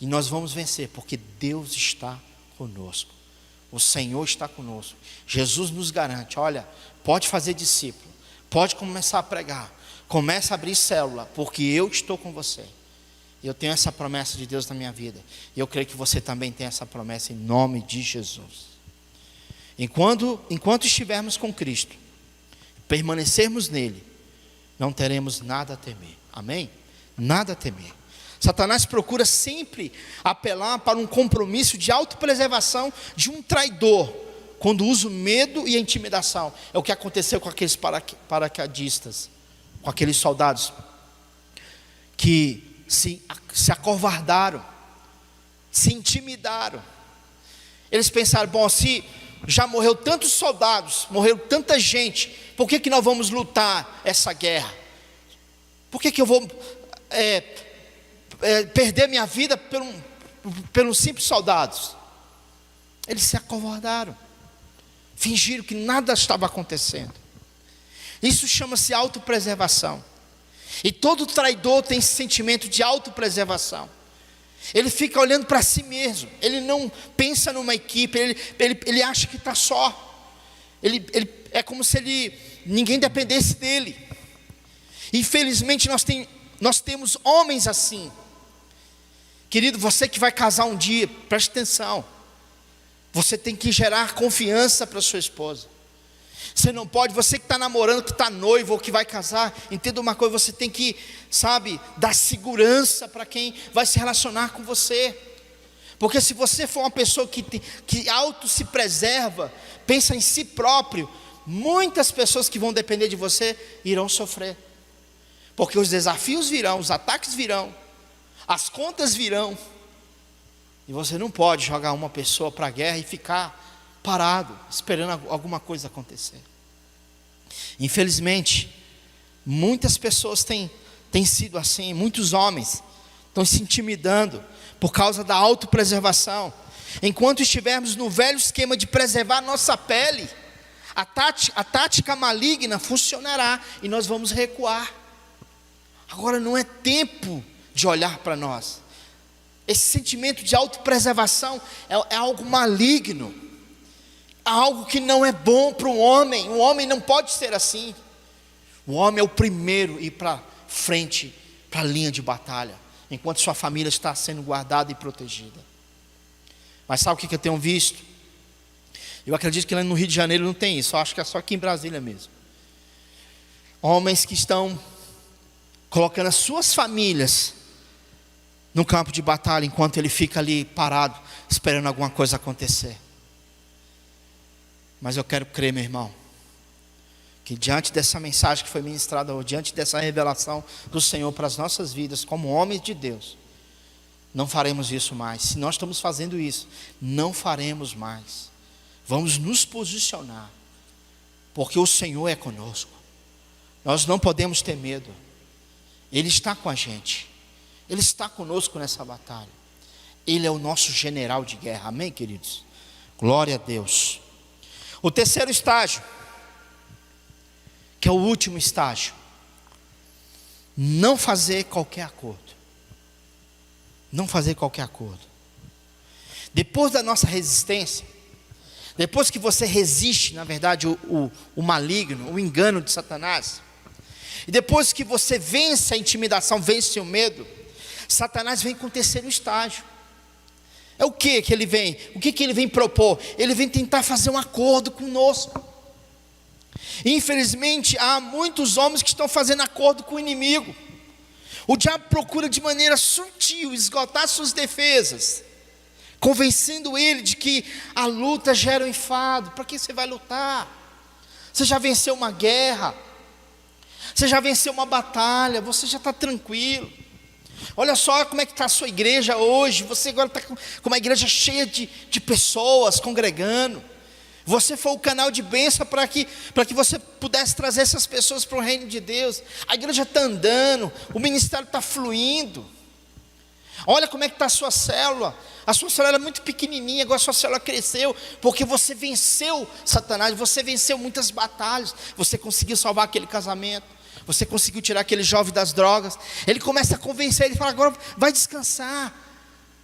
B: E nós vamos vencer, porque Deus está conosco. O Senhor está conosco. Jesus nos garante, olha, pode fazer discípulo, pode começar a pregar, comece a abrir célula, porque eu estou com você. Eu tenho essa promessa de Deus na minha vida. E eu creio que você também tem essa promessa em nome de Jesus. Enquanto estivermos com Cristo, permanecermos nele, não teremos nada a temer. Amém? Nada a temer. Satanás procura sempre apelar para um compromisso de autopreservação de um traidor, quando usa o medo e a intimidação. É o que aconteceu com aqueles paraquedistas, com aqueles soldados que se acovardaram, se intimidaram. Eles pensaram, bom, se já morreu tantos soldados, morreu tanta gente, por que nós vamos lutar essa guerra? Por que eu vou perder minha vida pelos simples soldados? Eles se acovardaram, fingiram que nada estava acontecendo. Isso chama-se autopreservação. E todo traidor tem esse sentimento de autopreservação. Ele fica olhando para si mesmo. Ele não pensa numa equipe. Ele acha que está só. É como se ninguém dependesse dele. Infelizmente nós temos homens assim. Querido, você que vai casar um dia, preste atenção. Você tem que gerar confiança para sua esposa. Você não pode, você que está namorando, que está noivo ou que vai casar, entenda uma coisa, você tem que, dar segurança para quem vai se relacionar com você. Porque se você for uma pessoa que auto se preserva, pensa em si próprio, muitas pessoas que vão depender de você irão sofrer. Porque os desafios virão, os ataques virão, as contas virão. E você não pode jogar uma pessoa para a guerra e ficar parado, esperando alguma coisa acontecer. Infelizmente, muitas pessoas têm sido assim, muitos homens estão se intimidando por causa da autopreservação. Enquanto estivermos no velho esquema de preservar nossa pele, a tática maligna funcionará e nós vamos recuar. Agora não é tempo de olhar para nós. Esse sentimento de autopreservação é algo maligno, é algo que não é bom para o homem. O homem não pode ser assim. O homem é o primeiro a ir para frente, para a linha de batalha, enquanto sua família está sendo guardada e protegida. Mas sabe o que eu tenho visto? Eu acredito que lá no Rio de Janeiro não tem isso, eu acho que é só aqui em Brasília mesmo. Homens que estão colocando as suas famílias no campo de batalha, enquanto ele fica ali parado, esperando alguma coisa acontecer. Mas eu quero crer, meu irmão, que diante dessa mensagem que foi ministrada hoje, diante dessa revelação do Senhor para as nossas vidas, como homens de Deus, não faremos isso mais. Se nós estamos fazendo isso, não faremos mais. Vamos nos posicionar, porque o Senhor é conosco. Nós não podemos ter medo. Ele está com a gente. Ele está conosco nessa batalha. Ele é o nosso general de guerra. Amém, queridos? Glória a Deus. O terceiro estágio, que é o último estágio, não fazer qualquer acordo. Não fazer qualquer acordo. Depois da nossa resistência, depois que você resiste, na verdade, o maligno, o engano de Satanás, e depois que você vence a intimidação, vence o medo, Satanás vem com o terceiro estágio. É o que ele vem? O que ele vem propor? Ele vem tentar fazer um acordo conosco. Infelizmente, há muitos homens que estão fazendo acordo com o inimigo. O diabo procura de maneira sutil esgotar suas defesas, convencendo ele de que a luta gera um enfado. Para que você vai lutar? Você já venceu uma guerra, você já venceu uma batalha, você já está tranquilo. Olha só como é que está a sua igreja hoje. Você agora está com uma igreja cheia de pessoas congregando. Você foi o canal de bênção para que você pudesse trazer essas pessoas para o reino de Deus. A igreja está andando, o ministério está fluindo. Olha como é que está a sua célula. A sua célula era muito pequenininha, agora a sua célula cresceu, porque você venceu Satanás, você venceu muitas batalhas. Você conseguiu salvar aquele casamento, você conseguiu tirar aquele jovem das drogas. Ele começa a convencer, ele fala: agora vai descansar,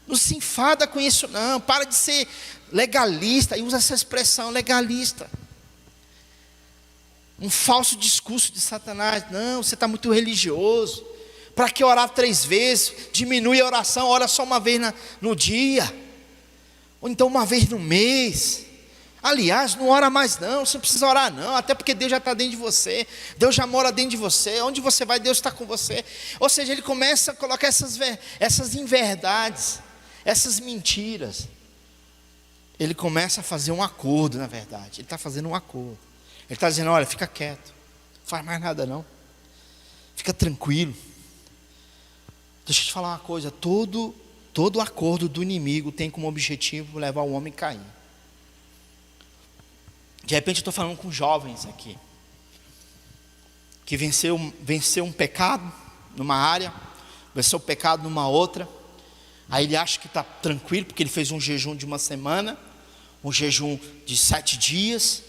B: não se enfada com isso não, para de ser legalista. E usa essa expressão, legalista, um falso discurso de Satanás. Não, você está muito religioso, para que orar 3 vezes? Diminui a oração, ora só uma vez no dia, ou então uma vez no mês. Aliás, não ora mais não, você não precisa orar não, até porque Deus já está dentro de você, Deus já mora dentro de você, onde você vai, Deus está com você. Ou seja, ele começa a colocar essas inverdades, essas mentiras. Ele começa a fazer um acordo, na verdade. Ele está fazendo um acordo. Ele está dizendo: olha, fica quieto, não faz mais nada não, fica tranquilo. Deixa eu te falar uma coisa, todo acordo do inimigo tem como objetivo levar o homem a cair. De repente eu estou falando com jovens aqui, que venceu um pecado numa área, venceu o pecado numa outra. Aí ele acha que está tranquilo, porque ele fez um jejum de 1 semana, um jejum de 7 dias,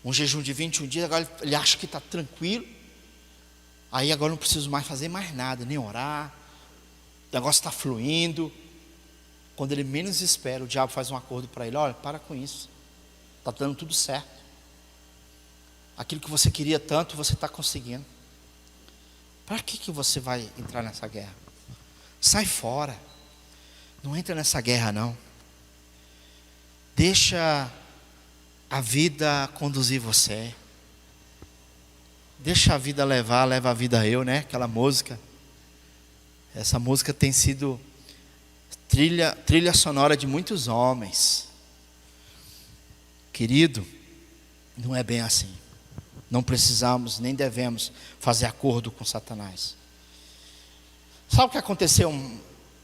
B: um jejum de 21 dias, agora ele acha que está tranquilo. Aí agora não preciso mais fazer mais nada, nem orar, o negócio está fluindo. Quando ele menos espera, o diabo faz um acordo para ele: olha, para com isso, está dando tudo certo, aquilo que você queria tanto, você está conseguindo. Para que você vai entrar nessa guerra? Sai fora, não entra nessa guerra não. Deixa a vida conduzir você, deixa a vida levar, leva a vida eu, né? Aquela música. Essa música tem sido trilha sonora de muitos homens. Querido, não é bem assim. Não precisamos, nem devemos fazer acordo com Satanás. Sabe o que aconteceu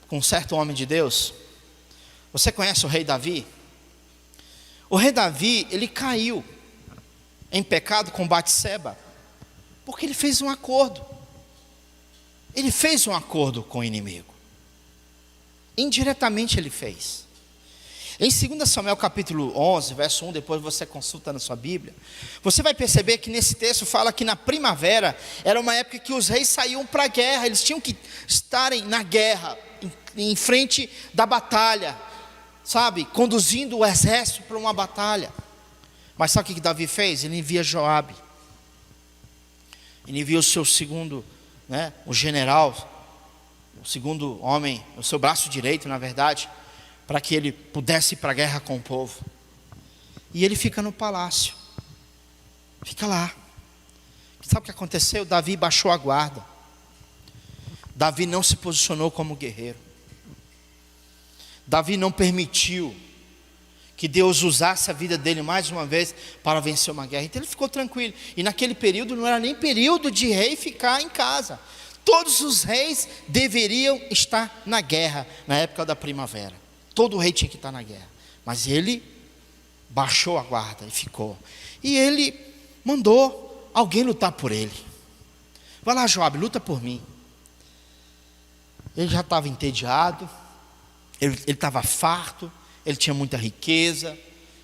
B: com um certo homem de Deus? Você conhece o rei Davi? O rei Davi, ele caiu em pecado com Batseba, porque ele fez um acordo. Ele fez um acordo com o inimigo. Indiretamente ele fez. Em 2 Samuel capítulo 11, verso 1, depois você consulta na sua Bíblia, você vai perceber que nesse texto fala que na primavera era uma época que os reis saíam para a guerra, eles tinham que estarem na guerra, em frente da batalha, sabe, conduzindo o exército para uma batalha. Mas sabe o que Davi fez? Ele envia Joabe, ele envia o seu segundo, o general, o segundo homem, o seu braço direito, na verdade, para que ele pudesse ir para a guerra com o povo. E ele fica no palácio, fica lá. Sabe o que aconteceu? Davi baixou a guarda. Davi não se posicionou como guerreiro. Davi não permitiu que Deus usasse a vida dele mais uma vez para vencer uma guerra. Então ele ficou tranquilo. E naquele período não era nem período de rei ficar em casa. Todos os reis deveriam estar na guerra na época da primavera. Todo rei tinha que estar na guerra. Mas ele baixou a guarda e ficou. E ele mandou alguém lutar por ele. Vai lá, Joabe, luta por mim. Ele já estava entediado, ele estava farto, ele tinha muita riqueza,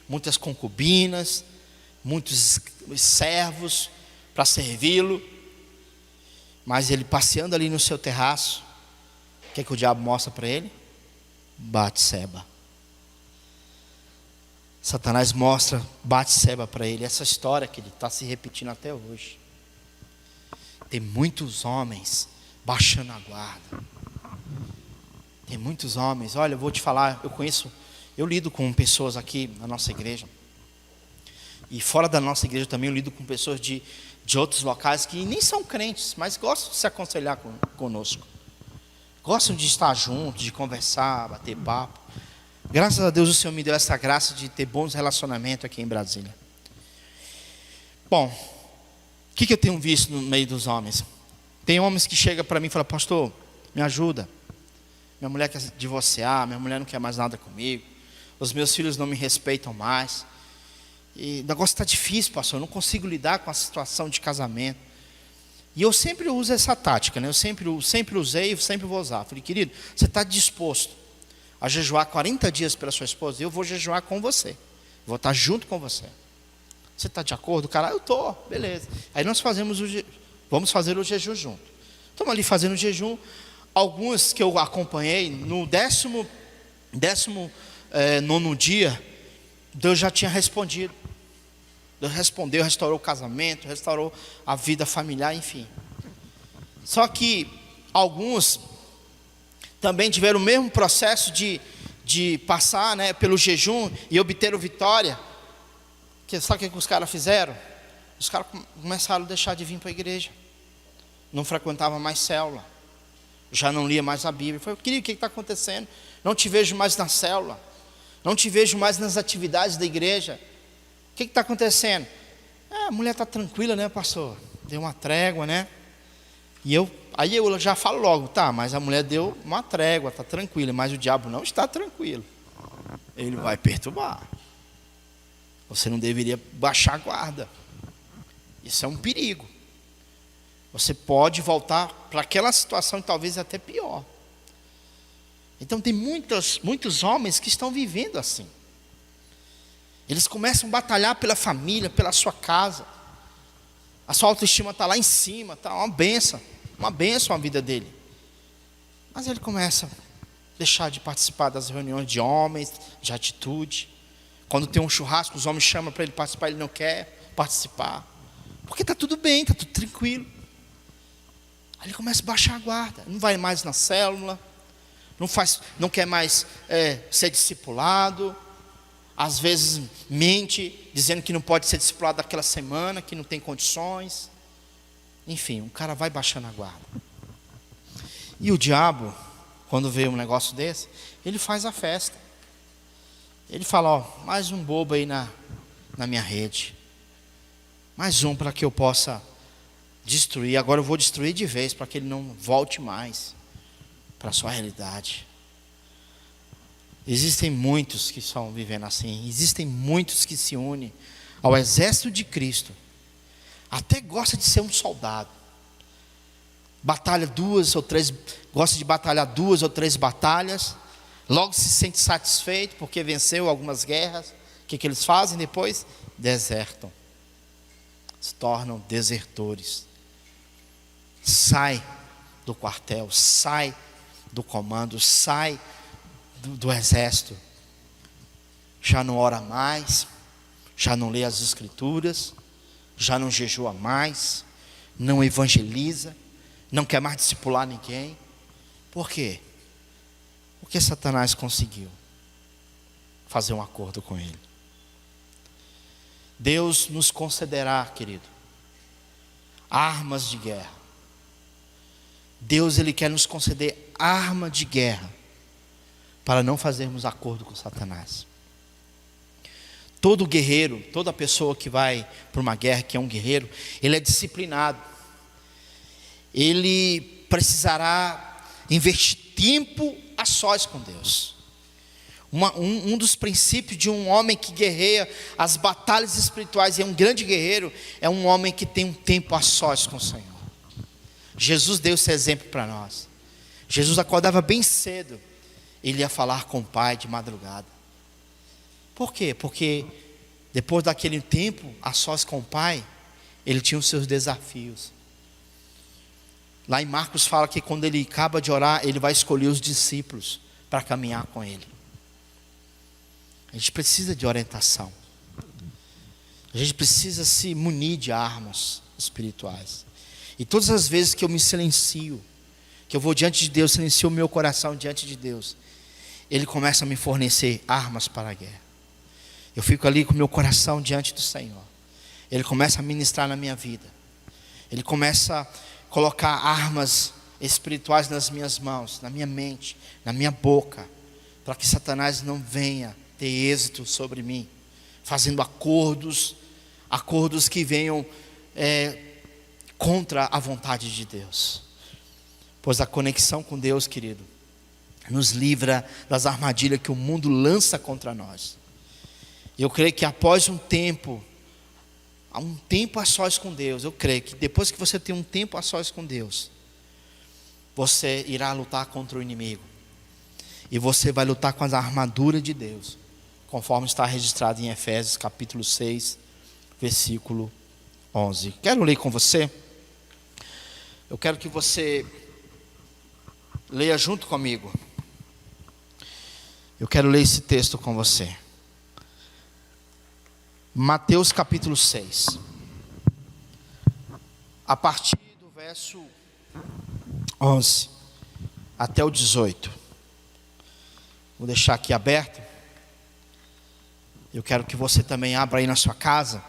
B: muitas concubinas, muitos servos para servi-lo. Mas ele passeando ali no seu terraço, o que é que o diabo mostra para ele? Batseba. Satanás mostra Batseba para ele. Essa história que ele está se repetindo até hoje. Tem muitos homens baixando a guarda. Tem muitos homens. Olha, eu vou te falar, eu lido com pessoas aqui na nossa igreja. E fora da nossa igreja também eu lido com pessoas de outros locais que nem são crentes, mas gostam de se aconselhar conosco. Gostam de estar juntos, de conversar, bater papo. Graças a Deus o Senhor me deu essa graça de ter bons relacionamentos aqui em Brasília. Bom, o que eu tenho visto no meio dos homens? Tem homens que chegam para mim e falam: pastor, me ajuda. Minha mulher quer divorciar, minha mulher não quer mais nada comigo. Os meus filhos não me respeitam mais. E o negócio está difícil, pastor, eu não consigo lidar com a situação de casamento. E eu sempre uso essa tática, eu sempre usei e sempre vou usar. Falei: querido, você está disposto a jejuar 40 dias pela sua esposa? Eu vou jejuar com você, vou estar junto com você. Você está de acordo? Cara, eu estou, beleza. Aí nós vamos fazer o jejum junto. Estamos ali fazendo o jejum. Alguns que eu acompanhei, no 19º dia, Deus já tinha respondido. Deus respondeu, restaurou o casamento, restaurou a vida familiar, enfim. Só que alguns também tiveram o mesmo processo de passar pelo jejum e obter vitória. Sabe o que os caras fizeram? Os caras começaram a deixar de vir para a igreja. Não frequentavam mais célula. Já não lia mais a Bíblia. Eu falei: querido, o que está acontecendo? Não te vejo mais na célula. Não te vejo mais nas atividades da igreja. O que está acontecendo? A mulher está tranquila, pastor? Deu uma trégua, Aí eu já falo logo: tá, mas a mulher deu uma trégua, está tranquila, mas o diabo não está tranquilo. Ele vai perturbar. Você não deveria baixar a guarda. Isso é um perigo. Você pode voltar para aquela situação e talvez até pior. Então tem muitos homens que estão vivendo assim. Eles começam a batalhar pela família, pela sua casa. A sua autoestima está lá em cima, está uma bênção a vida dele. Mas ele começa a deixar de participar das reuniões de homens, de atitude. Quando tem um churrasco, os homens chamam para ele participar, ele não quer participar. Porque está tudo bem, está tudo tranquilo. Aí ele começa a baixar a guarda, não vai mais na célula, não quer mais ser discipulado. Às vezes mente, dizendo que não pode ser discipulado daquela semana, que não tem condições. Enfim, o cara vai baixando a guarda. E o diabo, quando vê um negócio desse, ele faz a festa. Ele fala: mais um bobo aí na minha rede. Mais um para que eu possa destruir. Agora eu vou destruir de vez, para que ele não volte mais para a sua realidade. Existem muitos que estão vivendo assim. Existem muitos que se unem ao exército de Cristo. Até gosta de ser um soldado. Gosta de batalhar 2 ou 3 batalhas. Logo se sente satisfeito porque venceu algumas guerras. O que eles fazem depois? Desertam. Se tornam desertores. Sai do quartel, sai do comando, sai do exército. Já não ora mais, já não lê as escrituras, já não jejua mais, não evangeliza, não quer mais discipular ninguém. Por quê? Porque Satanás conseguiu fazer um acordo com ele. Deus nos concederá, querido, armas de guerra. Deus, Ele quer nos conceder arma de guerra para não fazermos acordo com Satanás. Todo guerreiro, toda pessoa que vai para uma guerra, que é um guerreiro, ele é disciplinado. Ele precisará investir tempo a sós com Deus. Um dos princípios de um homem que guerreia as batalhas espirituais e é um grande guerreiro, é um homem que tem um tempo a sós com o Senhor. Jesus deu esse exemplo para nós. Jesus acordava bem cedo, ele ia falar com o Pai de madrugada. Por quê? Porque depois daquele tempo a sós com o Pai, ele tinha os seus desafios. Lá em Marcos fala que quando ele acaba de orar, ele vai escolher os discípulos para caminhar com ele. A gente precisa de orientação. A gente precisa se munir de armas espirituais. E todas as vezes que eu me silencio, que eu vou diante de Deus, silencio o meu coração diante de Deus, Ele começa a me fornecer armas para a guerra. Eu fico ali com o meu coração diante do Senhor. Ele começa a ministrar na minha vida. Ele começa a colocar armas espirituais nas minhas mãos, na minha mente, na minha boca, para que Satanás não venha ter êxito sobre mim, fazendo acordos que venham contra a vontade de Deus. Pois a conexão com Deus, querido, nos livra das armadilhas que o mundo lança contra nós. Eu creio que após um tempo a sós com Deus, eu creio que depois que você tem um tempo a sós com Deus, você irá lutar contra o inimigo. E você vai lutar com as armaduras de Deus, conforme está registrado em Efésios capítulo 6, versículo 11. Quero ler com você. Eu quero que você leia junto comigo. Eu quero ler esse texto com você. Mateus capítulo 6. A partir do verso 11 até o 18. Vou deixar aqui aberto. Eu quero que você também abra aí na sua casa,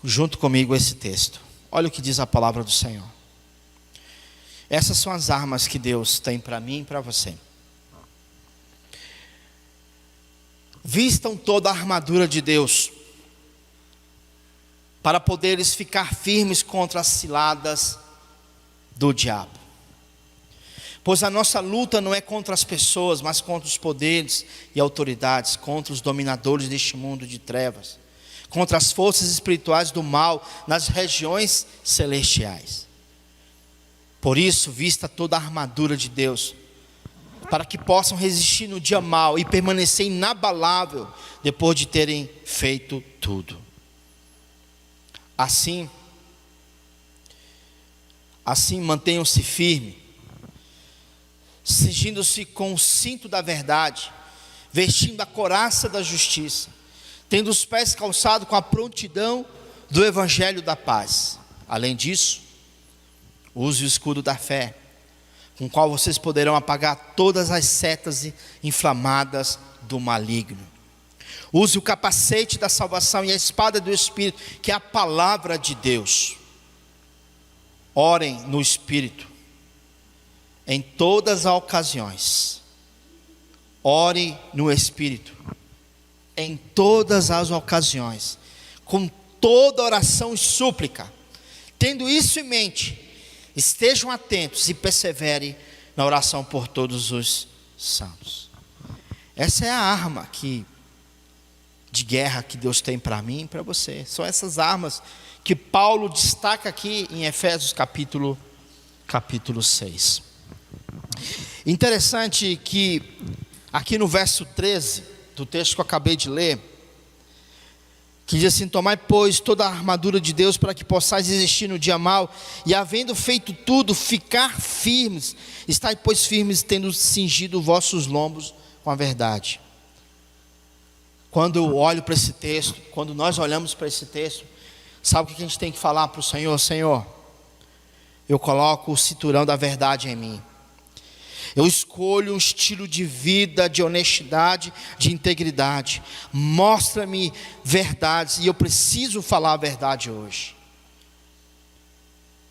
B: junto comigo, esse texto. Olha o que diz a palavra do Senhor. Essas são as armas que Deus tem para mim e para você. Vistam toda a armadura de Deus, para poderes ficar firmes contra as ciladas do diabo. Pois a nossa luta não é contra as pessoas, mas contra os poderes e autoridades, contra os dominadores deste mundo de trevas, contra as forças espirituais do mal nas regiões celestiais. Por isso, vista toda a armadura de Deus, para que possam resistir no dia mau e permanecer inabalável depois de terem feito tudo. Assim mantenham-se firmes, cingindo-se com o cinto da verdade, vestindo a couraça da justiça, tendo os pés calçados com a prontidão do evangelho da paz. Além disso, use o escudo da fé, com o qual vocês poderão apagar todas as setas inflamadas do maligno. Use o capacete da salvação e a espada do Espírito, que é a palavra de Deus. Orem no Espírito em todas as ocasiões. Ore no Espírito em todas as ocasiões, com toda oração e súplica. Tendo isso em mente, estejam atentos e perseverem na oração por todos os santos. Essa é a arma de guerra que Deus tem para mim e para você. São essas armas que Paulo destaca aqui em Efésios capítulo 6. Interessante que aqui no verso 13 do texto que eu acabei de ler, que diz assim: tomai pois toda a armadura de Deus para que possais resistir no dia mau, e havendo feito tudo, ficar firmes. Estai pois firmes, tendo cingido vossos lombos com a verdade. Quando eu olho para esse texto, quando nós olhamos para esse texto, sabe o que a gente tem que falar para o Senhor? Senhor, eu coloco o cinturão da verdade em mim. Eu escolho um estilo de vida, de honestidade, de integridade. Mostra-me verdades, e eu preciso falar a verdade hoje.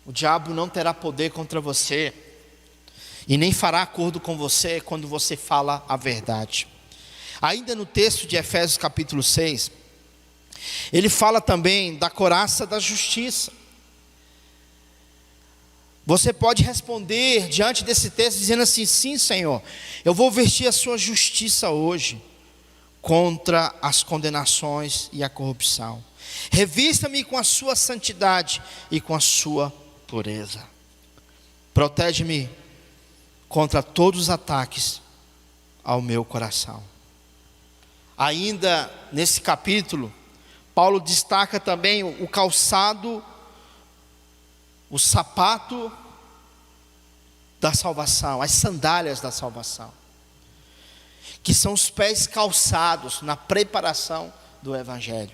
B: O diabo não terá poder contra você, e nem fará acordo com você quando você fala a verdade. Ainda no texto de Efésios capítulo 6, ele fala também da couraça da justiça. Você pode responder diante desse texto dizendo assim: sim, Senhor, eu vou vestir a sua justiça hoje contra as condenações e a corrupção. Revista-me com a sua santidade e com a sua pureza. Protege-me contra todos os ataques ao meu coração. Ainda nesse capítulo, Paulo destaca também o calçado, o sapato da salvação, as sandálias da salvação, que são os pés calçados na preparação do Evangelho.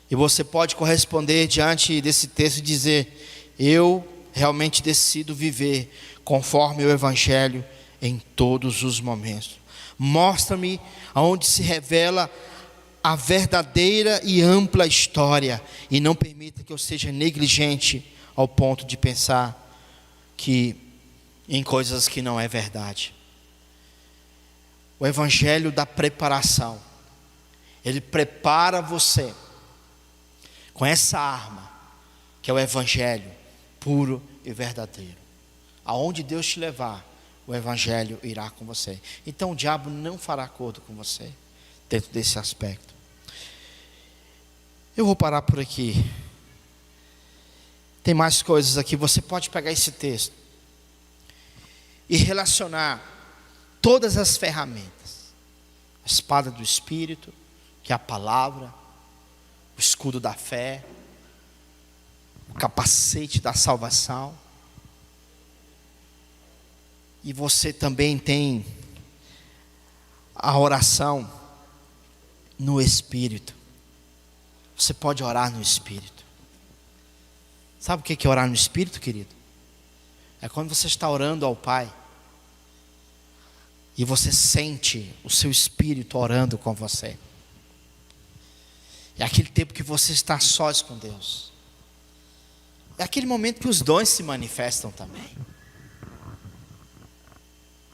B: E você pode corresponder diante desse texto e dizer: eu realmente decido viver conforme o Evangelho em todos os momentos. Mostra-me aonde se revela a verdadeira e ampla história, e não permita que eu seja negligente ao ponto de pensar que em coisas que não é verdade. O Evangelho da preparação, ele prepara você com essa arma, que é o Evangelho puro e verdadeiro. Aonde Deus te levar, o Evangelho irá com você. Então o diabo não fará acordo com você dentro desse aspecto. Eu vou parar por aqui. Tem mais coisas aqui. Você pode pegar esse texto e relacionar todas as ferramentas: a espada do Espírito, que é a palavra, o escudo da fé, o capacete da salvação. E você também tem a oração no Espírito. Você pode orar no Espírito. Sabe o que é orar no Espírito, querido? É quando você está orando ao Pai e você sente o seu Espírito orando com você. É aquele tempo que você está sós com Deus. É aquele momento que os dons se manifestam também.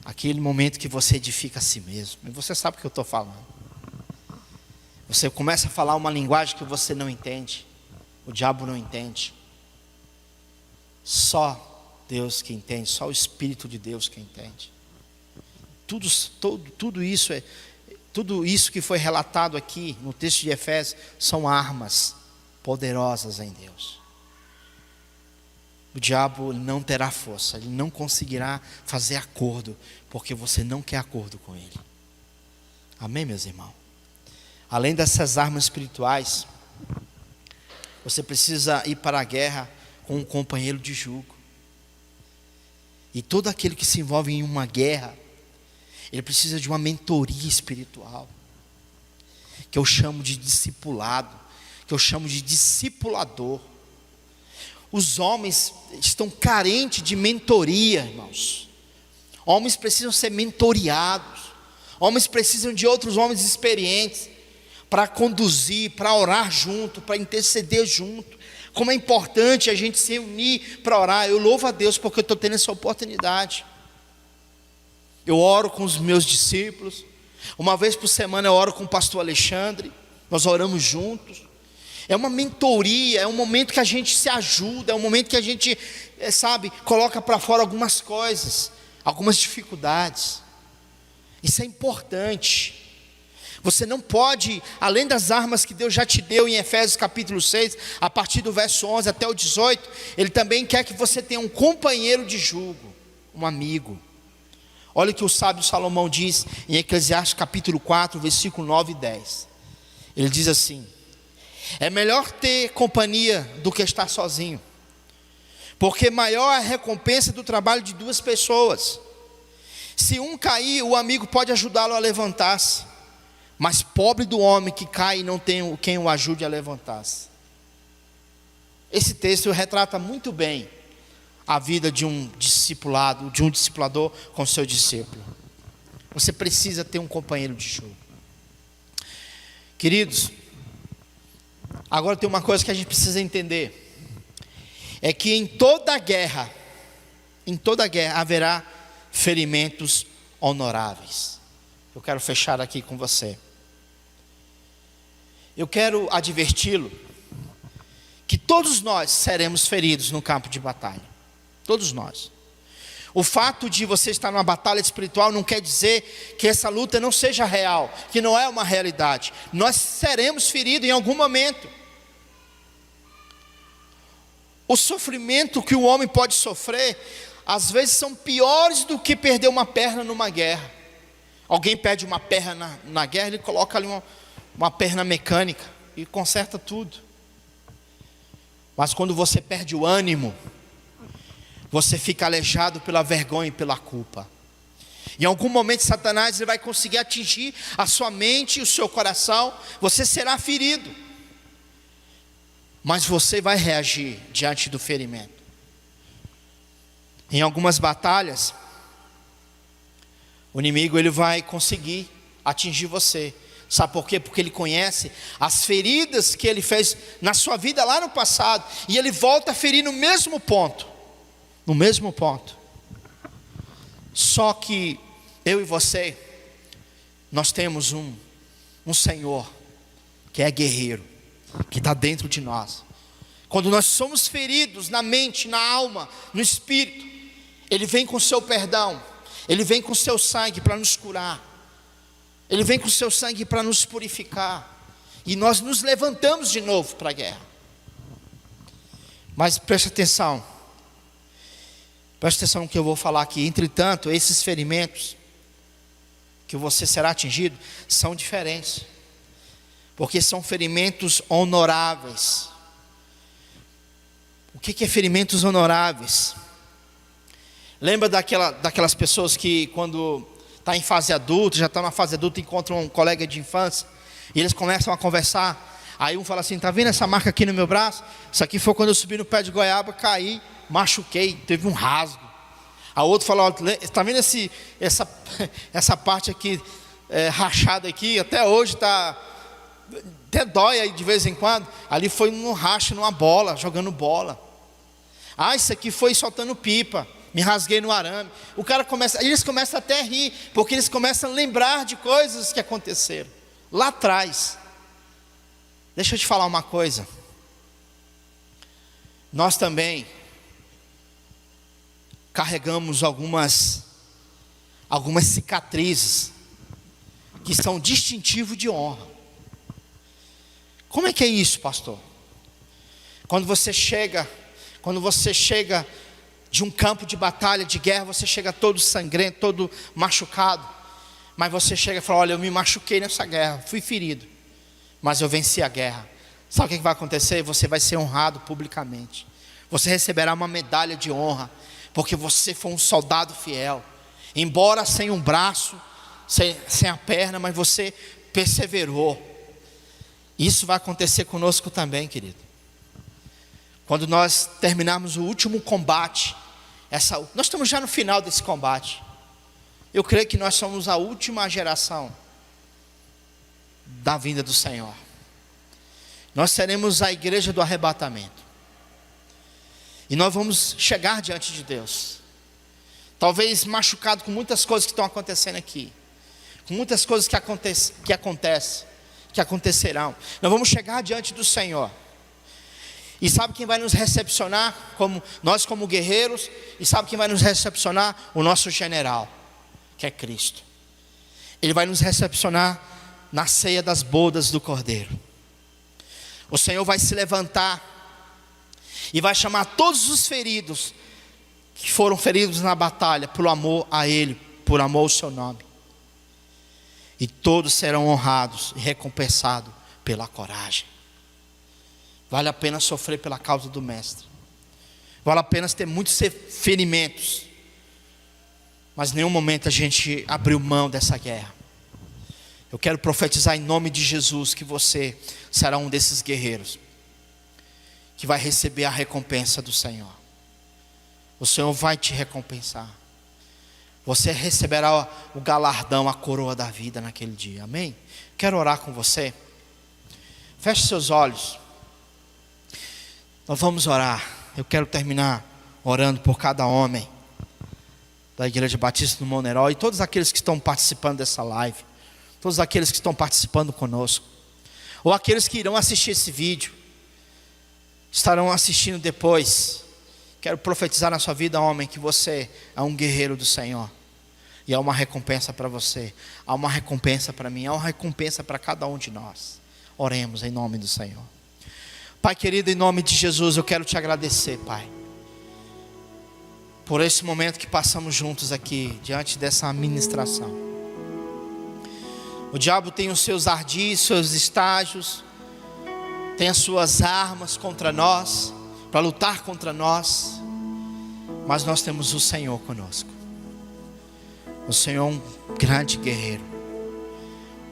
B: Aquele momento que você edifica a si mesmo. E você sabe o que eu estou falando. Você começa a falar uma linguagem que você não entende. O diabo não entende. Só Deus que entende. Só o Espírito de Deus que entende. Tudo isso que foi relatado aqui no texto de Efésios são armas poderosas em Deus. O diabo não terá força, ele não conseguirá fazer acordo, porque você não quer acordo com ele. Amém, meus irmãos? Além dessas armas espirituais, você precisa ir para a guerra com um companheiro de jugo. E todo aquele que se envolve em uma guerra, ele precisa de uma mentoria espiritual, que eu chamo de discipulado, que eu chamo de discipulador. Os homens estão carentes de mentoria, irmãos. Homens precisam ser mentoriados. Homens precisam de outros homens experientes para conduzir, para orar junto, para interceder junto. Como é importante a gente se unir para orar. Eu louvo a Deus porque eu estou tendo essa oportunidade. Eu oro com os meus discípulos. Uma vez por semana eu oro com o pastor Alexandre. Nós oramos juntos. É uma mentoria, é um momento que a gente se ajuda, é um momento que a gente, coloca para fora algumas coisas, algumas dificuldades. Isso é importante. Você não pode, além das armas que Deus já te deu em Efésios capítulo 6, a partir do verso 11 até o 18, Ele também quer que você tenha um companheiro de jugo, um amigo. Olha o que o sábio Salomão diz em Eclesiastes capítulo 4, versículo 9 e 10. Ele diz assim: é melhor ter companhia do que estar sozinho, porque maior é a recompensa do trabalho de duas pessoas. Se um cair, o amigo pode ajudá-lo a levantar-se, mas pobre do homem que cai e não tem quem o ajude a levantar-se. Esse texto retrata muito bem a vida de um discipulado, de um discipulador com seu discípulo. Você precisa ter um companheiro de jogo. Queridos, agora tem uma coisa que a gente precisa entender. É que em toda guerra haverá ferimentos honoráveis. Eu quero fechar aqui com você. Eu quero adverti-lo que todos nós seremos feridos no campo de batalha. Todos nós. O fato de você estar numa batalha espiritual não quer dizer que essa luta não seja real, que não é uma realidade. Nós seremos feridos em algum momento. O sofrimento que o homem pode sofrer, às vezes são piores do que perder uma perna numa guerra. Alguém perde uma perna na guerra, ele coloca ali uma perna mecânica e conserta tudo. Mas quando você perde o ânimo, você fica aleijado pela vergonha e pela culpa. Em algum momento Satanás ele vai conseguir atingir a sua mente e o seu coração. Você será ferido, mas você vai reagir diante do ferimento. Em algumas batalhas, o inimigo ele vai conseguir atingir você. Sabe por quê? Porque ele conhece as feridas que ele fez na sua vida lá no passado, e ele volta a ferir no mesmo ponto. No mesmo ponto. Só que eu e você, nós temos um Senhor que é guerreiro, que está dentro de nós. Quando nós somos feridos na mente, na alma, no espírito, Ele vem com o seu perdão, Ele vem com o seu sangue para nos curar, Ele vem com o seu sangue para nos purificar, e nós nos levantamos de novo para a guerra. Mas preste atenção no que eu vou falar aqui. Entretanto, esses ferimentos que você será atingido são diferentes, porque são ferimentos honoráveis. O que é ferimentos honoráveis? Lembra daquelas pessoas que quando está em fase adulta, já está na fase adulta, encontram um colega de infância, e eles começam a conversar. Aí um fala assim: está vendo essa marca aqui no meu braço? Isso aqui foi quando eu subi no pé de goiaba, caí, machuquei, teve um rasgo. A outro fala: está vendo essa parte aqui rachada aqui? Até hoje está, até dói aí de vez em quando. Ali foi num racho, numa bola, jogando bola. Ah, isso aqui foi soltando pipa, me rasguei no arame. Eles começam até a rir, porque eles começam a lembrar de coisas que aconteceram lá atrás. Deixa eu te falar uma coisa. Nós também carregamos algumas cicatrizes que são distintivo de honra. Como é que é isso, pastor? Quando você chega de um campo de batalha, de guerra, você chega todo sangrento, todo machucado, mas você chega e fala: olha, eu me machuquei nessa guerra, fui ferido, mas eu venci a guerra. Sabe o que vai acontecer? Você vai ser honrado publicamente. Você receberá uma medalha de honra, porque você foi um soldado fiel. Embora sem um braço, sem a perna, mas você perseverou. Isso vai acontecer conosco também, querido. Quando nós terminarmos o último combate, nós estamos já no final desse combate. Eu creio que nós somos a última geração da vinda do Senhor. Nós seremos a igreja do arrebatamento. E nós vamos chegar diante de Deus, talvez machucado com muitas coisas que estão acontecendo aqui, com muitas coisas que acontecerão. Nós vamos chegar diante do Senhor. E sabe quem vai nos recepcionar? Nós como guerreiros. E sabe quem vai nos recepcionar? O nosso general, que é Cristo. Ele vai nos recepcionar na ceia das bodas do Cordeiro. O Senhor vai se levantar e vai chamar todos os feridos, que foram feridos na batalha, pelo amor a Ele, por amor ao seu nome. E todos serão honrados e recompensados pela coragem. Vale a pena sofrer pela causa do Mestre. Vale a pena ter muitos ferimentos. Mas em nenhum momento a gente abriu mão dessa guerra. Eu quero profetizar em nome de Jesus que você será um desses guerreiros que vai receber a recompensa do Senhor. O Senhor vai te recompensar. Você receberá o galardão, a coroa da vida naquele dia. Amém? Quero orar com você. Feche seus olhos. Nós vamos orar. Eu quero terminar orando por cada homem da Igreja Batista no Moneró e todos aqueles que estão participando dessa live, todos aqueles que estão participando conosco, ou aqueles que irão assistir esse vídeo, estarão assistindo depois. Quero profetizar na sua vida, homem, que você é um guerreiro do Senhor. E há uma recompensa para você, há uma recompensa para mim, há uma recompensa para cada um de nós. Oremos em nome do Senhor. Pai querido, em nome de Jesus, eu quero te agradecer, Pai, por esse momento que passamos juntos aqui, diante dessa ministração. O diabo tem os seus ardis, seus estágios, tem as suas armas contra nós, para lutar contra nós, mas nós temos o Senhor conosco. O Senhor é um grande guerreiro,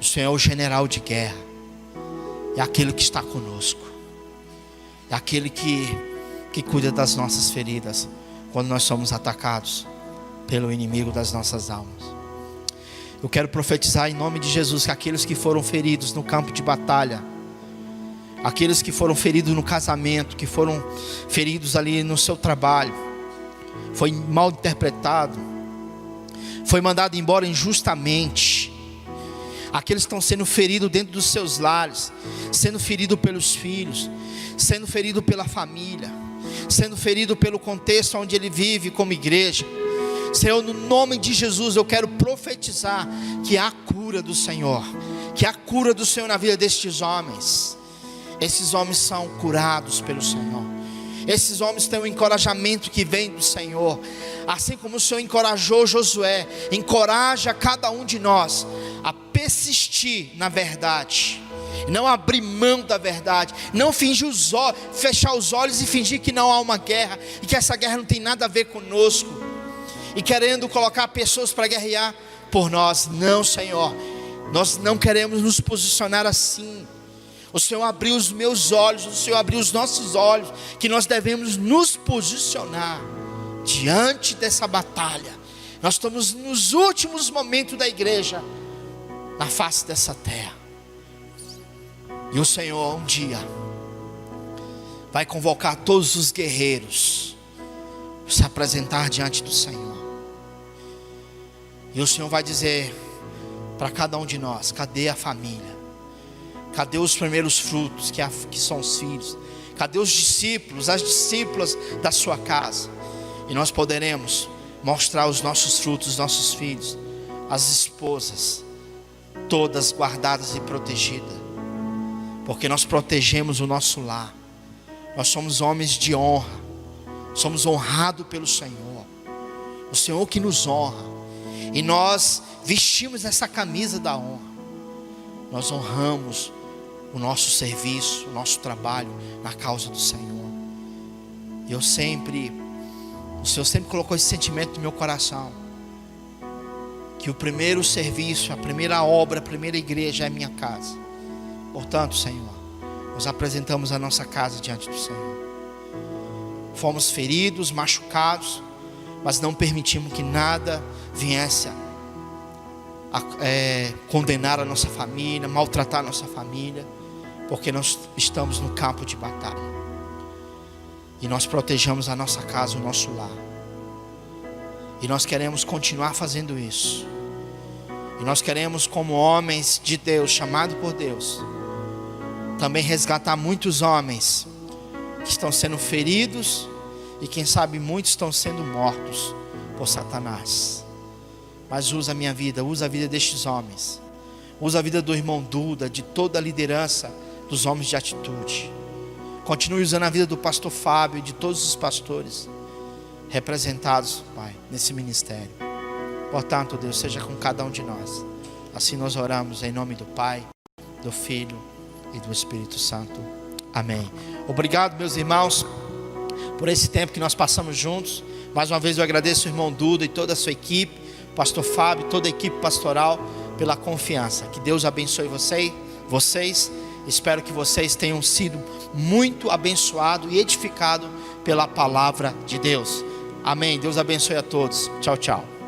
B: o Senhor é o general de guerra, é aquele que está conosco, é aquele que cuida das nossas feridas, quando nós somos atacados pelo inimigo das nossas almas. Eu quero profetizar em nome de Jesus que aqueles que foram feridos no campo de batalha, aqueles que foram feridos no casamento, que foram feridos ali no seu trabalho, foi mal interpretado, foi mandado embora injustamente, aqueles que estão sendo feridos dentro dos seus lares, sendo feridos pelos filhos, sendo feridos pela família, sendo ferido pelo contexto onde ele vive como igreja. Senhor, no nome de Jesus eu quero profetizar que há cura do Senhor, que há cura do Senhor na vida destes homens. Esses homens são curados pelo Senhor. Esses homens têm um encorajamento que vem do Senhor. Assim como o Senhor encorajou Josué, encoraja cada um de nós a persistir na verdade, não abrir mão da verdade, não fingir fechar os olhos e fingir que não há uma guerra, e que essa guerra não tem nada a ver conosco, e querendo colocar pessoas para guerrear por nós. Não, Senhor, nós não queremos nos posicionar assim. O Senhor abriu os meus olhos, o Senhor abriu os nossos olhos, que nós devemos nos posicionar diante dessa batalha. Nós estamos nos últimos momentos da igreja na face dessa terra, e o Senhor um dia vai convocar todos os guerreiros para se apresentar diante do Senhor, e o Senhor vai dizer para cada um de nós: cadê a família? Cadê os primeiros frutos, que são os filhos? Cadê os discípulos, as discípulas da sua casa? E nós poderemos mostrar os nossos frutos, os nossos filhos, as esposas, todas guardadas e protegidas, porque nós protegemos o nosso lar. Nós somos homens de honra, somos honrados pelo Senhor, o Senhor que nos honra, e nós vestimos essa camisa da honra. Nós honramos o nosso serviço, o nosso trabalho na causa do Senhor. E o Senhor sempre colocou esse sentimento no meu coração, que o primeiro serviço, a primeira obra, a primeira igreja é a minha casa. Portanto, Senhor, nós apresentamos a nossa casa diante do Senhor. Fomos feridos, machucados, mas não permitimos que nada viesse a condenar a nossa família, maltratar a nossa família, porque nós estamos no campo de batalha, e nós protegemos a nossa casa, o nosso lar, e nós queremos continuar fazendo isso, e nós queremos, como homens de Deus, chamados por Deus, também resgatar muitos homens que estão sendo feridos, e quem sabe muitos estão sendo mortos por Satanás. Mas usa a minha vida, usa a vida destes homens, usa a vida do irmão Duda, de toda a liderança dos homens de atitude. Continue usando a vida do pastor Fábio e de todos os pastores representados, Pai, nesse ministério. Portanto, Deus, seja com cada um de nós. Assim nós oramos em nome do Pai, do Filho e do Espírito Santo. Amém. Obrigado, meus irmãos, por esse tempo que nós passamos juntos. Mais uma vez eu agradeço o irmão Duda e toda a sua equipe, o pastor Fábio, toda a equipe pastoral, pela confiança. Que Deus abençoe vocês. Espero que vocês tenham sido muito abençoados e edificados pela palavra de Deus. Amém. Deus abençoe a todos. Tchau, tchau.